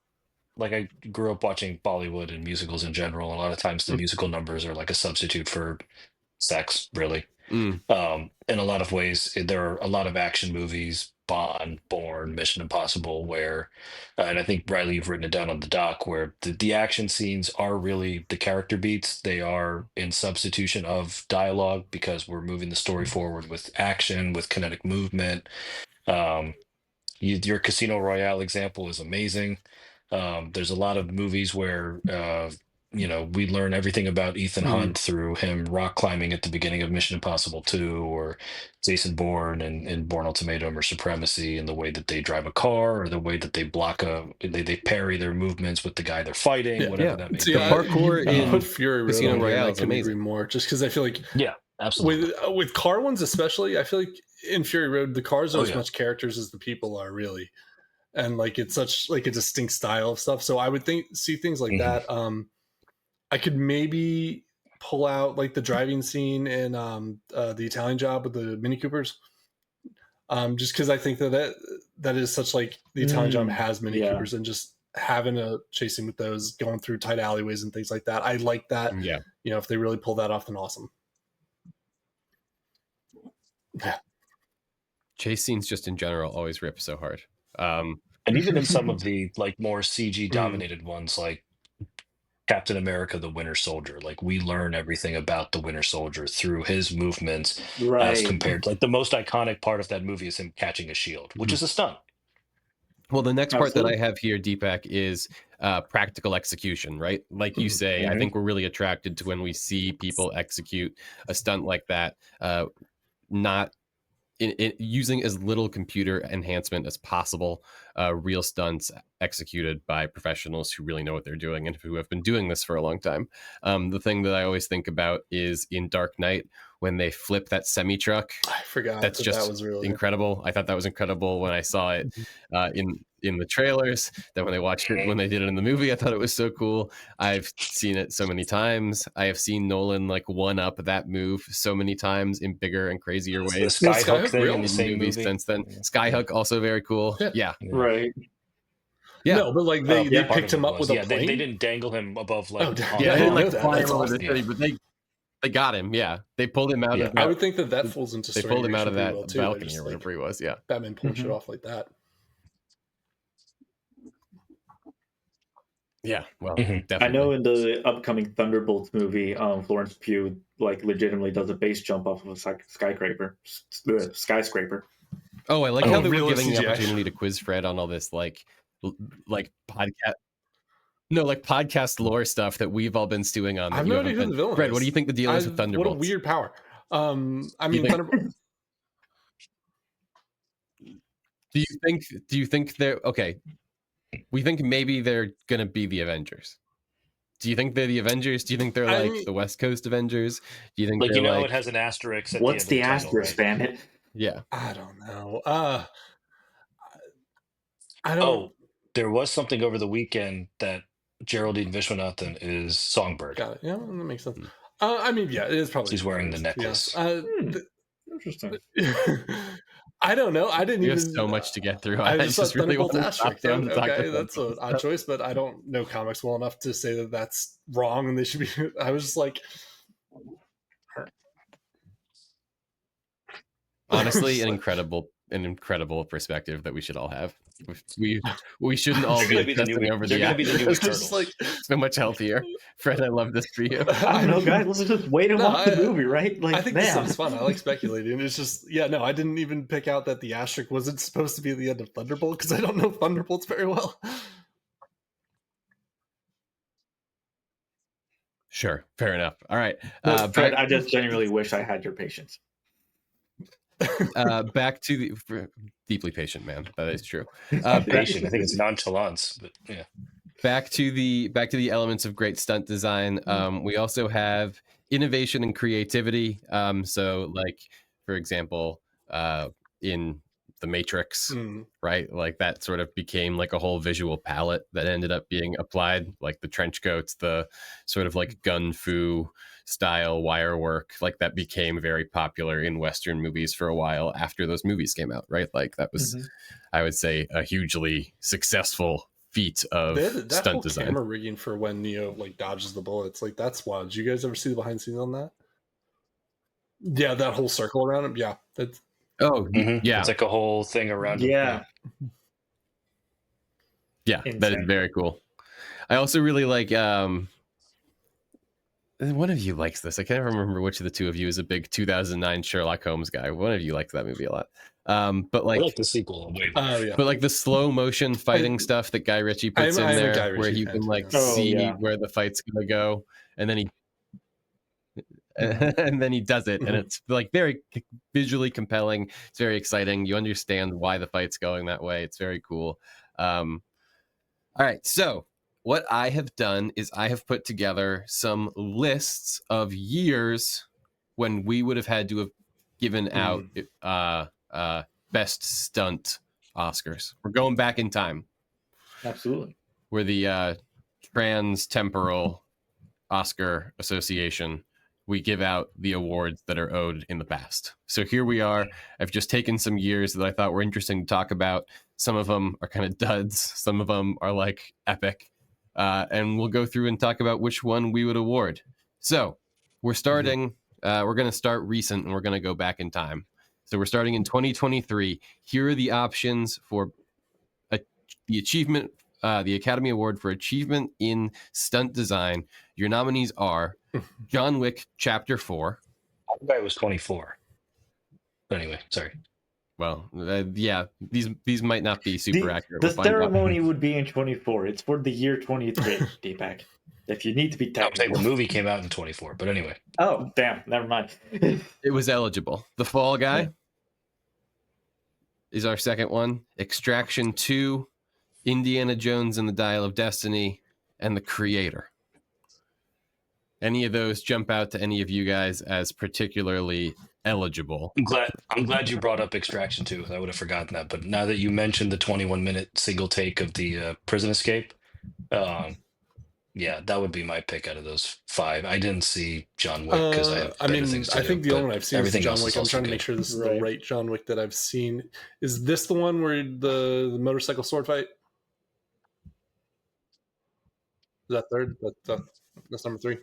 like I grew up watching Bollywood and musicals in general. A lot of times the musical numbers are like a substitute for sex, really. In a lot of ways, there are a lot of action movies, Bond, Bourne, Mission Impossible, where, and I think Riley, you've written it down on the doc, where the action scenes are really the character beats. They are in substitution of dialogue because we're moving the story forward with action, with kinetic movement. Your Casino Royale example is amazing. There's a lot of movies where we learn everything about Ethan Hunt through him rock climbing at the beginning of Mission Impossible 2, or Jason Bourne and Bourne Ultimatum or Supremacy, and the way that they drive a car, or the way that they they parry their movements with the guy they're fighting, whatever that may be. The parkour in put Fury Road Casino on here, Royale I is couldn't amazing. agree more. Just because I feel like absolutely with car ones especially, I feel like in Fury Road the cars are as much characters as the people are really, and like it's such like a distinct style of stuff. So I would see things like that. I could maybe pull out like the driving scene in the Italian Job with the Mini Coopers, just because I think that is such like the Italian Job has Mini Coopers, and just having a chasing with those, going through tight alleyways and things like that. I like that. Yeah, if they really pull that off, then awesome. Yeah. Chase scenes just in general always rip so hard. And even in some of the like more CG dominated ones, like Captain America, the Winter Soldier, like we learn everything about the Winter Soldier through his movements, as compared to like the most iconic part of that movie is him catching a shield, which is a stunt. Well, the next part that I Absolutely. have here, Deepak, is practical execution, right? Like you say, I think we're really attracted to when we see people execute a stunt like that, not using as little computer enhancement as possible, real stunts executed by professionals who really know what they're doing and who have been doing this for a long time. The thing that I always think about is in Dark Knight when they flip that semi truck. I forgot That's that just was really incredible. I thought that was incredible when I saw it in the trailers. That when I watched it, when they did it in the movie, I thought it was so cool. I've seen it so many times. I have seen Nolan like one up that move so many times in bigger and crazier The ways. Skyhook Skyhook thing real? in the same Movies movie. since then. Skyhook also very cool. Yeah. Right. Yeah. No, but like they Part picked of him it up was. with Yeah, a plane. they didn't dangle him above like. Oh, damn. on Yeah, the they didn't I like know fly that. him over That's the awesome. city, but they got him. Yeah, they pulled him out Yeah. of that. I would think that falls into They story pulled him out of pretty that well too. balcony Just, or like, whatever he was. Yeah. Batman pulling shit off like that. Yeah. Well, Mhm. definitely. I know in the upcoming Thunderbolts movie, Florence Pugh like legitimately does a base jump off of a skyscraper. Oh, I like how they were real giving the CGI. opportunity to quiz Fred on all this like podcast. No, like podcast lore stuff that we've all been stewing on. I That have you no haven't idea who been. the villain Fred, is. what do you think the deal is with Thunderbolts? What a weird power. I mean, think- Thunderbolt. Do you think they're okay? We think maybe they're gonna be the Avengers. Do you think they're the Avengers? Do you think they're I like mean- the West Coast Avengers? Do you think Like they're like it has an asterisk at What's the the end of the title, asterisk, right? damn it? yeah? I don't know. I don't. Oh, there was something over the weekend that Geraldine Vishwanathan is Songbird. Got it. Yeah, that makes sense. I mean, yeah, it is probably. She's wearing the Avengers, to be honest. Interesting. I don't know. I didn't We have even. so much to get through. I just thought really want Thunderbolt's to stop asterisk. down to talk Okay, about that's an odd choice, but I don't know comics well enough to say that that's wrong and they should be. I was just like, honestly Just an like- incredible perspective that we should all have. We shouldn't all They're be gonna be the obsessing new- over they're the gonna be the actors. new It's Turtles. just like so much healthier. Fred, I love this for you. I don't know, guys. Let's just wait and No, watch the movie, right? Like, I think this man. stuff's fun. I like speculating. It's just, yeah, no, I didn't even pick out that the asterisk wasn't supposed to be the end of Thunderbolt because I don't know Thunderbolts very well. Sure, fair enough. All right, Fred, I just genuinely wish I had your patience. back to the deeply patient man. That is true. Patient. I think it's nonchalance, but yeah. Back to the elements of great stunt design. We also have innovation and creativity. So, like for example, in The Matrix, right? Like that sort of became like a whole visual palette that ended up being applied, like the trench coats, the sort of like gun fu style wire work, like that became very popular in Western movies for a while after those movies came out, right? Like that was, I would say, a hugely successful feat of That stunt whole design. camera rigging for when Neo like dodges the bullets, like that's wild. Did you guys ever see the behind the scenes on that? Yeah, that whole circle around him. Yeah, that's Oh, yeah, It's like a whole thing around him. Yeah. yeah, that is Insane. very cool. I also really like one of you likes this. I can't remember which of the two of you is a big 2009 Sherlock Holmes guy. One of you liked that movie a lot. But I like, like the sequel way more. yeah. but like the slow motion fighting stuff that Guy Ritchie puts I'm in a Guy there, where Ritchie you fan, can to be like honest. Oh, see yeah. where the fight's gonna go, and then he and then he does it, and it's like very visually compelling. It's very exciting. You understand why the fight's going that way. It's very cool. All right, so what I have done is I have put together some lists of years when we would have had to have given out best stunt Oscars. We're going back in time. Absolutely. We're the Trans-Temporal Oscar Association. We give out the awards that are owed in the past. So here we are. I've just taken some years that I thought were interesting to talk about. Some of them are kind of duds. Some of them are like epic. And we'll go through and talk about which one we would award. So we're starting, we're going to start recent and we're going to go back in time. So we're starting in 2023. Here are the options for the achievement, the Academy Award for Achievement in Stunt Design. Your nominees are John Wick Chapter 4. That guy was 24. But anyway, sorry. Well, yeah, these might not be super accurate. The We'll find out. ceremony would be in 24. It's for the year 23, Deepak. If you need to be I'm saying the technical. movie came out in 24, but anyway. Oh, damn. Never mind. It was eligible. The Fall Guy Yeah. is our second one. Extraction 2, Indiana Jones and the Dial of Destiny, and The Creator. Any of those jump out to any of you guys as particularly eligible? I'm glad you brought up Extraction 2. I would have forgotten that. But now that you mentioned the 21-minute single take of the prison escape, yeah, that would be my pick out of those 5. I didn't see John Wick because I have better things to do. I think the only one I've seen is everything John else Wick. is I'm also trying to good. make sure this is Right. the right John Wick that I've seen. Is this the one where the motorcycle sword fight? Is that third? That's number 3.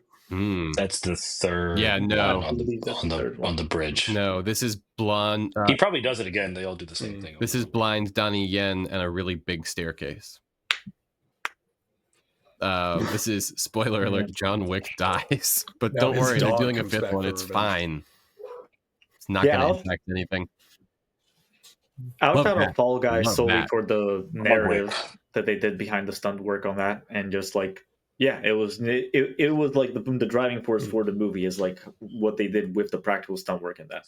That's the third. Yeah, no. one believe that's the third one. on the bridge. No, this is Blonde. He probably does it again. They all do the same thing. This is Blind Donnie Yen and a really big staircase. This is, spoiler alert, John Wick dies. But Now don't his worry, they're dog doing a comes 5th back one. for It's revenge. fine. It's not Yeah, going I'll- to impact anything. I was Love out that. on Fall Guy Love solely that. for the narrative that they did behind the stunt work on that, and just like, yeah, it was like the driving force for the movie is like what they did with the practical stunt work in that.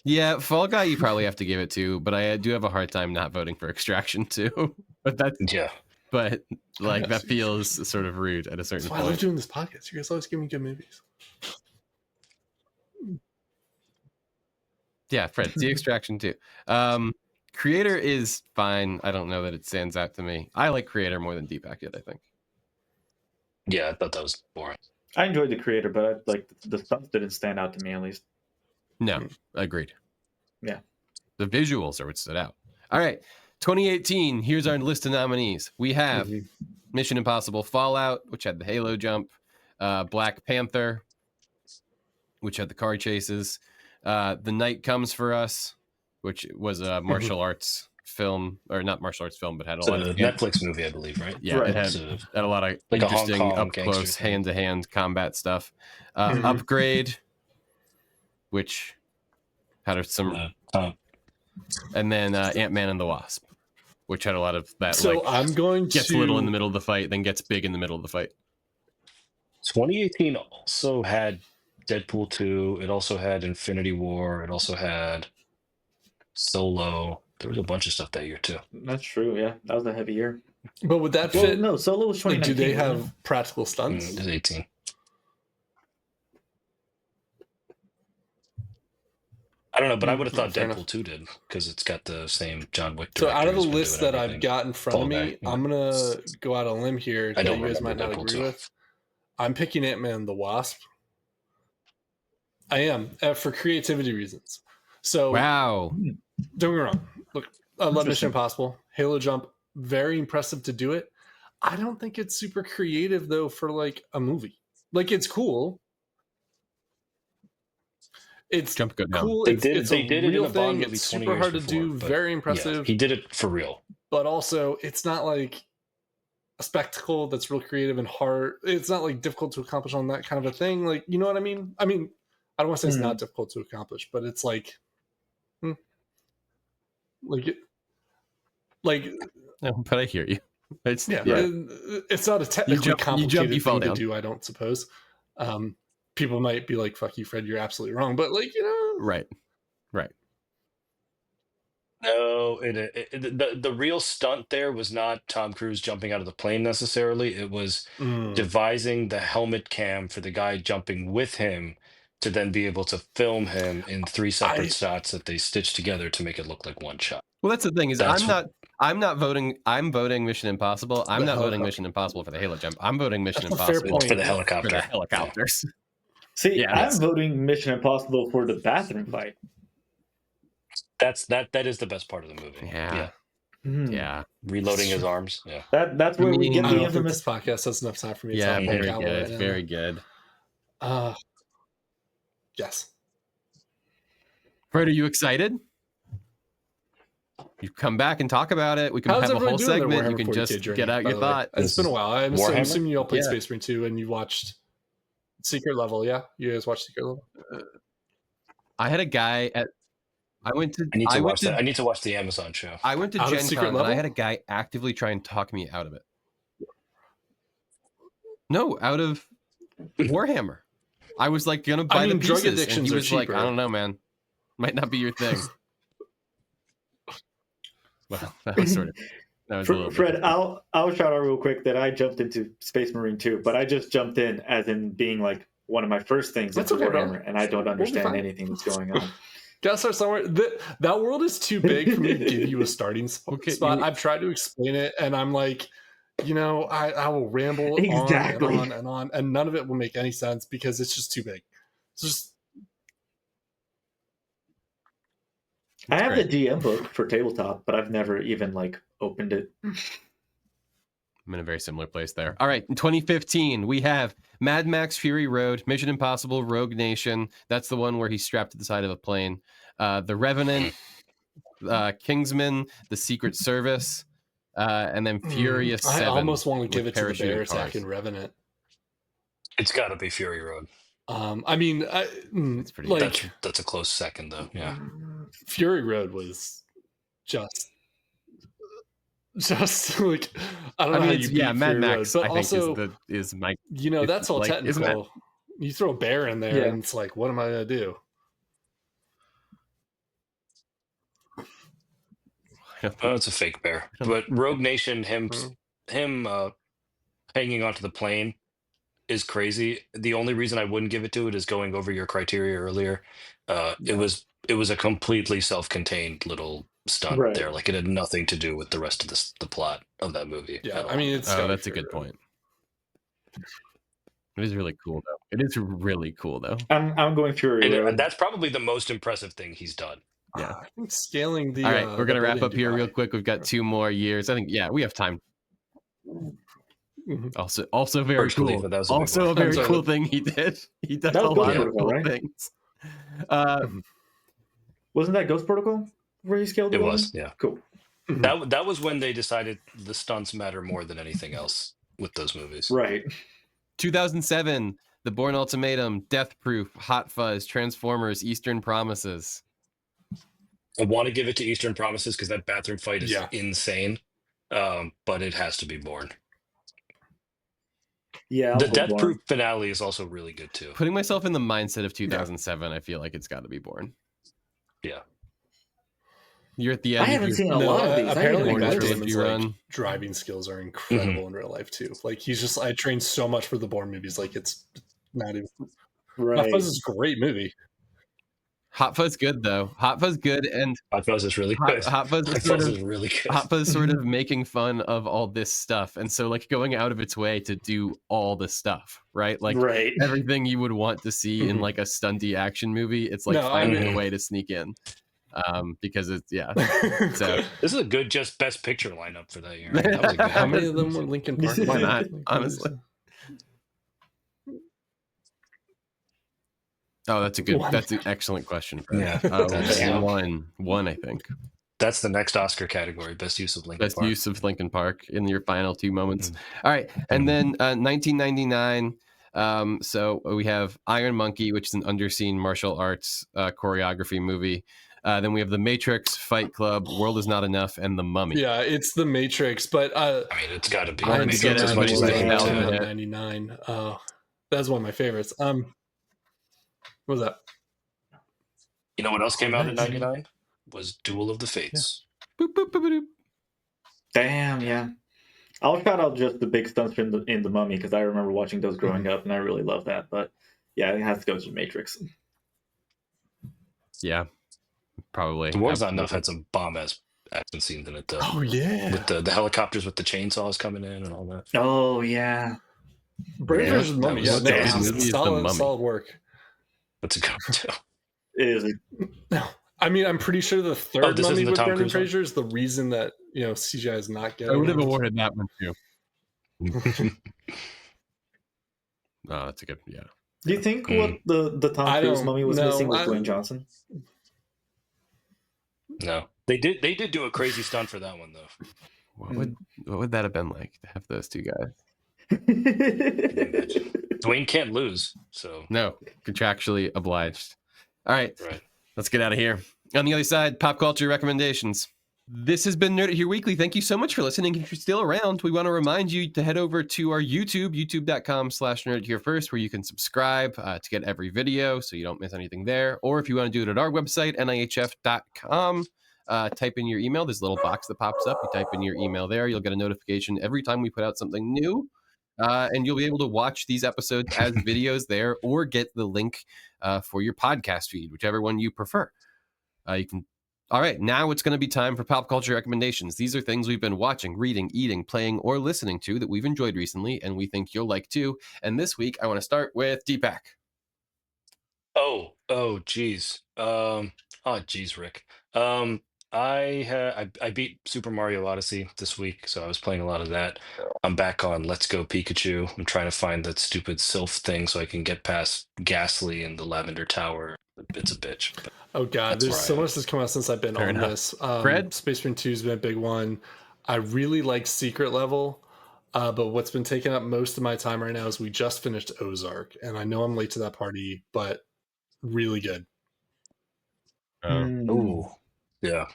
Yeah, Fall Guy you probably have to give it to, but I do have a hard time not voting for Extraction 2. But Yeah. like Yes. that feels sort of rude at a certain That's why I love point. doing this podcast. You guys always give me good movies. Yeah, Fred, see Extraction 2. Creator is fine. I don't know that it stands out to me. I like Creator more than Deepak did, I think. Yeah, I thought that was boring. I enjoyed the creator, but like the stunts didn't stand out to me at least. No, agreed. Yeah. The visuals are what stood out. All right, 2018, here's our list of nominees. We have Mission Impossible Fallout, which had the Halo jump, Black Panther, which had the car chases, The Night Comes for Us, which was a martial arts film, or not martial arts film, but had a It's lot a of Netflix movie, I believe, right? yeah, Right. it had, So, had a lot of like a Hong interesting Kong up gangster close thing. hand to hand combat stuff. Upgrade, which had some, and then Ant-Man and the Wasp, which had a lot of that. So like I'm going gets to little in the middle of the fight, then gets big in the middle of the fight. 2018 also had Deadpool 2. It also had Infinity War. It also had Solo. There was a bunch of stuff that year too. That's true. Yeah, that was a heavy year. But would that Well, fit? no, Solo was Like, 2019. do they wasn't it? have practical stunts? It was 18. I don't know, but I would have thought fair Deadpool enough. 2 did because it's got the same John Wick. So out of the director who's been list doing that I've everything. got in front of Fall me, Guy, yeah. I'm gonna go out on a limb here I that don't you guys might remember not Deadpool agree 2. with. I'm picking Ant-Man and the Wasp. I am for creativity reasons. So Wow. don't get me wrong. Look, I love Mission Impossible. Halo jump, very impressive to do it. I don't think it's super creative though for like a movie. Like it's cool. It's Jump go down. cool. They It's, did it's it in real a Bond thing. movie It's 20 super hard to years do. before, but Very yeah, impressive. he did it for real. But also, it's not like a spectacle that's real creative and hard. It's not like difficult to accomplish on that kind of a thing. Like, you know what I mean? I mean, I don't want to say it's not difficult to accomplish, but it's like, like, No, but I hear you. It's yeah, Yeah. it's not a technically jump, complicated you fall thing down. to do. I don't suppose. People might be like, "Fuck you, Fred. You're absolutely wrong." But like, you know, Right. No, the real stunt there was not Tom Cruise jumping out of the plane necessarily. It was devising the helmet cam for the guy jumping with him to then be able to film him in 3 separate shots that they stitched together to make it look like one shot. Well, that's the thing is That's I'm not voting. I'm voting Mission Impossible. I'm The not voting helicopter. Mission Impossible for the Halo jump. I'm voting Mission That's a fair Impossible point. for the for helicopter. the helicopters. See, Yeah, I'm that's- voting Mission Impossible for the bathroom fight. That is the best part of the movie. Yeah. Hmm. Yeah. Reloading his arms. Yeah. That's where we get I the don't think infamous. this podcast has enough time for me. to Yeah. talk about Very Cowboy good. right now. Very good. Yes. Fred, are you excited? You come back and talk about it. We can How's have a everyone whole doing their segment. You Warhammer can 40K just journey, get out by your the way? thought. It's been a while. I'm Warhammer? assuming you all played Yeah. Space Marine 2 and you watched Secret Level. Yeah, you guys watched Secret Level. I had a guy at I went to I need to I went watch to that. I need to watch the Amazon show. I went to Out of Gen Secret Con and I Level? had a guy actively try and talk me out of it. No, out of Warhammer. I was like gonna buy the drug pieces, and addictions he are was like, cheaper. "I don't know, man. Might not be your thing." Well, that was a little Fred, bit. I'll shout out real quick that I jumped into Space Marine 2, but I just jumped in as in being like one of my first things That's into okay, bro. Warhammer, and I don't We'll be understand fine. anything that's going on. Gotta start somewhere. That world is too big for me to give you a starting Okay, spot. I've tried to explain it, and I'm like, I will ramble Exactly. on and on and on, and none of it will make any sense because it's just too big. It's just I have great. the GM book for tabletop, but I've never even like opened it. I'm in a very similar place there. All right, in 2015, we have Mad Max Fury Road, Mission Impossible, Rogue Nation. That's the one where he's strapped to the side of a plane. The Revenant, Kingsman, The Secret Service, and then Furious I 7. almost want to give it to the parachuting bear cars. attack in Revenant. It's got to be Fury Road. It's pretty like That's a close second, though. Yeah. Fury Road was just like I don't know how you beat Mad Fury Max. Road, but I also think is my. that's all like, isn't technical. You throw a bear in there, Yeah. and it's like, what am I gonna do? Oh, it's a fake bear. But Rogue Nation, him hanging onto the plane is crazy. The only reason I wouldn't give it to it is going over your criteria earlier. It was a completely self-contained little stunt Right. there. Like it had nothing to do with the rest of the plot of that movie. Yeah, at all. I mean, it's that's a good point. It is really cool though. It is really cool though. I'm going Fury Road. And that's probably the most impressive thing he's done. Yeah. I think scaling the. All right, we're gonna the wrap building up here Dubai. real quick. We've got 2 more years. I think we have time. Mhm. Also very Burj cool. Khalifa, that was a big Also one. a very Sorry. cool thing he did. He does That a was lot Ghost of Protocol, cool right? things. Wasn't that Ghost Protocol where you scaled the It building? was, yeah. Cool. That was when they decided the stunts matter more than anything else with those movies. Right. 2007, The Bourne Ultimatum, Death Proof, Hot Fuzz, Transformers, Eastern Promises. I want to give it to Eastern Promises because that bathroom fight is Yeah. insane. But it has to be Bourne. Yeah. The I'll go Death Bourne. Proof finale is also really good too. Putting myself in the mindset of 2007, I feel like it's got to be Bourne. Yeah. You're at the I end. haven't seen a No, lot of these. I apparently didn't Matt Matt know Damon- this. Damon's run. like driving skills are incredible in real life too. Like he's just, I trained so much for the Bourne movies. Like it's not even. Right. Hot Fuzz is a great movie. Hot Fuzz good though. Hot Fuzz good, and Hot Fuzz is really good. Hot Fuzz Hot is sort Fuzz of is really good. Hot Fuzz sort of making fun of all this stuff, and so like going out of its way to do all the stuff, right? Like right. everything you would want to see in Mhm. like a stunty action movie. It's like No, I finding mean- a way to sneak in, because it's So This is a good just best picture lineup for that year. That was a good How many of them were Lincoln Park? Why not? Like, Honestly. Oh, that's an excellent question. Fred. Yeah. Damn. One, I think. That's the next Oscar category, best use of Lincoln Best Park. use of Lincoln Park in your final 2 moments. All right, and then 1999. So we have Iron Monkey, which is an underseen martial arts choreography movie. Then we have The Matrix, Fight Club, World Is Not Enough, and The Mummy. Yeah, it's The Matrix, but I mean, it's got to be. I wanted It to makes get as it much as in I can there. tell. 1999. That's one of my favorites. What was that? You know what else came out in '99? Was Duel of the Fates. Boop, boop, boop, boop. Damn. Yeah. I'll shout out just the big stunts in the Mummy because I remember watching those growing up and I really love that. But yeah, it has to go to Matrix. Yeah, probably. The War's Not Absolutely. Enough had some bomb ass action scenes in it though. Oh yeah, With the helicopters with the chainsaws coming in and all that. Oh yeah. Brave Yeah, versus Mummy. that Yeah, was- no, that movie is The solid, Mummy. solid work. What's it called? To? Is it? No, I mean, I'm pretty sure the third this Mummy isn't the with Tom Brendan Cruise one? Fraser is the reason that CGI is not good. I would have awarded that one too. Oh, that's a good. Yeah. Do you think what the Tom I Cruise don't Mummy was know. missing was Dwayne Johnson? No, they did do a crazy stunt for that one though. What would that have been like to have those 2 guys? Dwayne can't lose, so No, contractually obliged. All right, right. let's get out of here. On the other side, pop culture recommendations. This has been Nerd It Here Weekly. Thank you so much for listening. If you're still around, we want to remind you to head over to our YouTube, youtube.com/nerditherefirst, where you can subscribe to get every video so you don't miss anything there. Or if you want to do it at our website, nihf.com, type in your email. There's a little box that pops up. You type in your email there. You'll get a notification every time we put out something new. And you'll be able to watch these episodes as videos there or get the link for your podcast feed, whichever one you prefer. You can. All right, now it's going to be time for pop culture recommendations. These are things we've been watching, reading, eating, playing, or listening to that we've enjoyed recently, and we think you'll like too. And this week, I want to start with Deepak. Geez. Geez, Rick. I beat Super Mario Odyssey this week, so I was playing a lot of that. I'm back on Let's Go Pikachu. I'm trying to find that stupid Sylph thing so I can get past Ghastly and the Lavender Tower. It's a bitch. But Oh god, that's there's where I so am. much that's come out since I've been Fair on enough. this. Fred? Space Marine 2's been a big one. I really like Secret Level, but what's been taking up most of my time right now is we just finished Ozark, and I know I'm late to that party, but really good. Oh, yeah.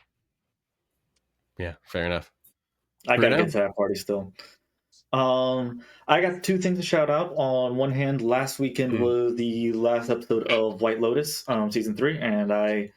Yeah, fair enough. I gotta Bruno? get to that party still. I got two things to shout out. On one hand, last weekend was the last episode of White Lotus, season 3, and I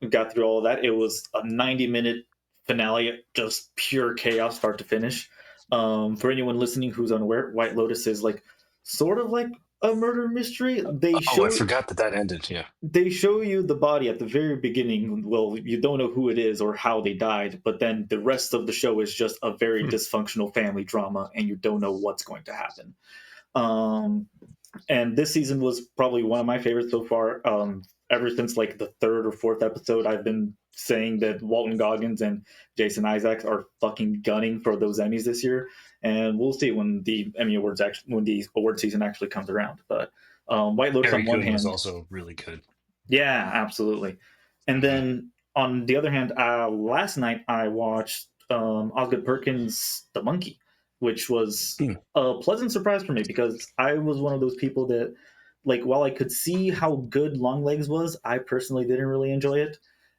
got through all of that. It was a 90-minute finale, just pure chaos, start to finish. For anyone listening who's unaware, White Lotus is like sort of like a murder mystery. I forgot that ended. Yeah. They show you the body at the very beginning. Well, you don't know who it is or how they died, but then the rest of the show is just a very dysfunctional family drama, and you don't know what's going to happen. And this season was probably one of my favorites so far. Ever since like the third or fourth episode, I've been saying that Walton Goggins and Jason Isaacs are fucking gunning for those Emmys this year, and we'll see when the award season actually comes around. But White Lotus Harry on one Coon hand was also really good. Yeah, absolutely. And then on the other hand, last night I watched Osgood Perkins' The Monkey, which was a pleasant surprise for me because I was one of those people that, like, while I could see how good Longlegs was, I personally didn't really enjoy it.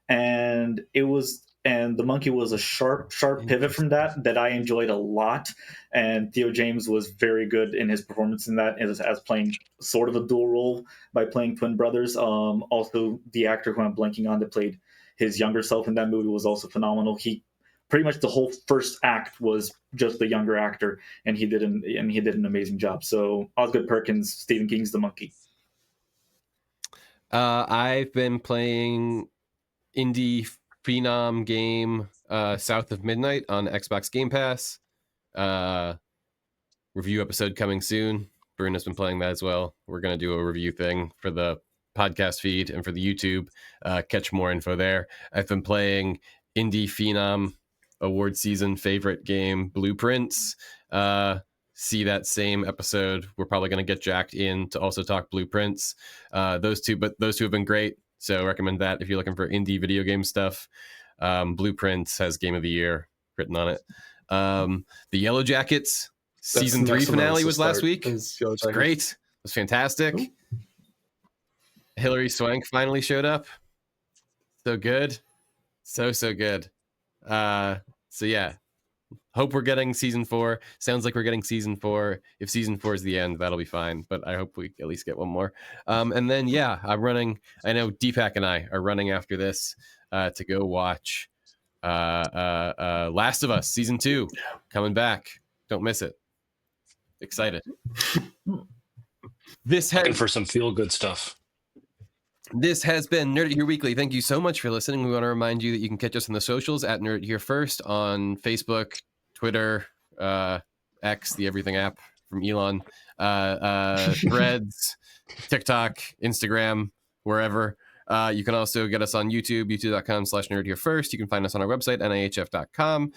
And The Monkey was a sharp pivot from that I enjoyed a lot. And Theo James was very good in his performance in that as playing sort of a dual role by playing twin brothers. Also, the actor who I'm blanking on that played his younger self in that movie was also phenomenal. He pretty much the whole first act was just the younger actor, and he did an amazing job. So Osgood Perkins, Stephen King's The Monkey. I've been playing indie phenom game South of Midnight on Xbox Game Pass. Review episode coming soon. Bruno's been playing that as well. We're going to do a review thing for the podcast feed and for the YouTube. Catch more info there. I've been playing indie phenom award season favorite game Blueprints. See that same episode. We're probably going to get Jacked in to also talk Blueprints. Those two have been great. So recommend that if you're looking for indie video game stuff. Blueprints has Game of the Year written on it. The Yellow Jackets season 3 finale was last week. It was great. It was fantastic. Ooh. Hilary Swank finally showed up. So good. So good. So yeah. Hope we're getting season 4. Sounds like we're getting season 4. If season 4 is the end, that'll be fine. But I hope we at least get one more. And then, yeah, I know Deepak and I are running after this to go watch Last of Us season 2 coming back. Don't miss it. Excited. Looking for some feel-good stuff. This has been Nerd It Here Weekly. Thank you so much for listening. We want to remind you that you can catch us on the socials at Nerd It Here First on Facebook, Twitter, X, the everything app from Elon, Threads, TikTok, Instagram, wherever. You can also get us on YouTube, youtube.com/nerdherefirst. You can find us on our website, nihf.com,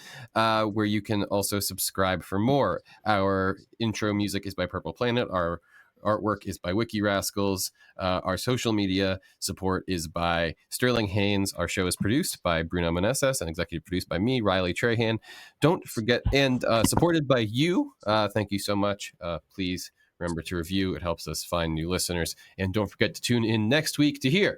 where you can also subscribe for more. Our intro music is by Purple Planet. Our artwork is by Wiki Rascals. Our social media support is by Sterling Haynes. Our show is produced by Bruno Meneses and executive produced by me, Riley Trahan. Don't forget, and supported by you. Thank you so much. Please remember to review. It helps us find new listeners. And don't forget to tune in next week to hear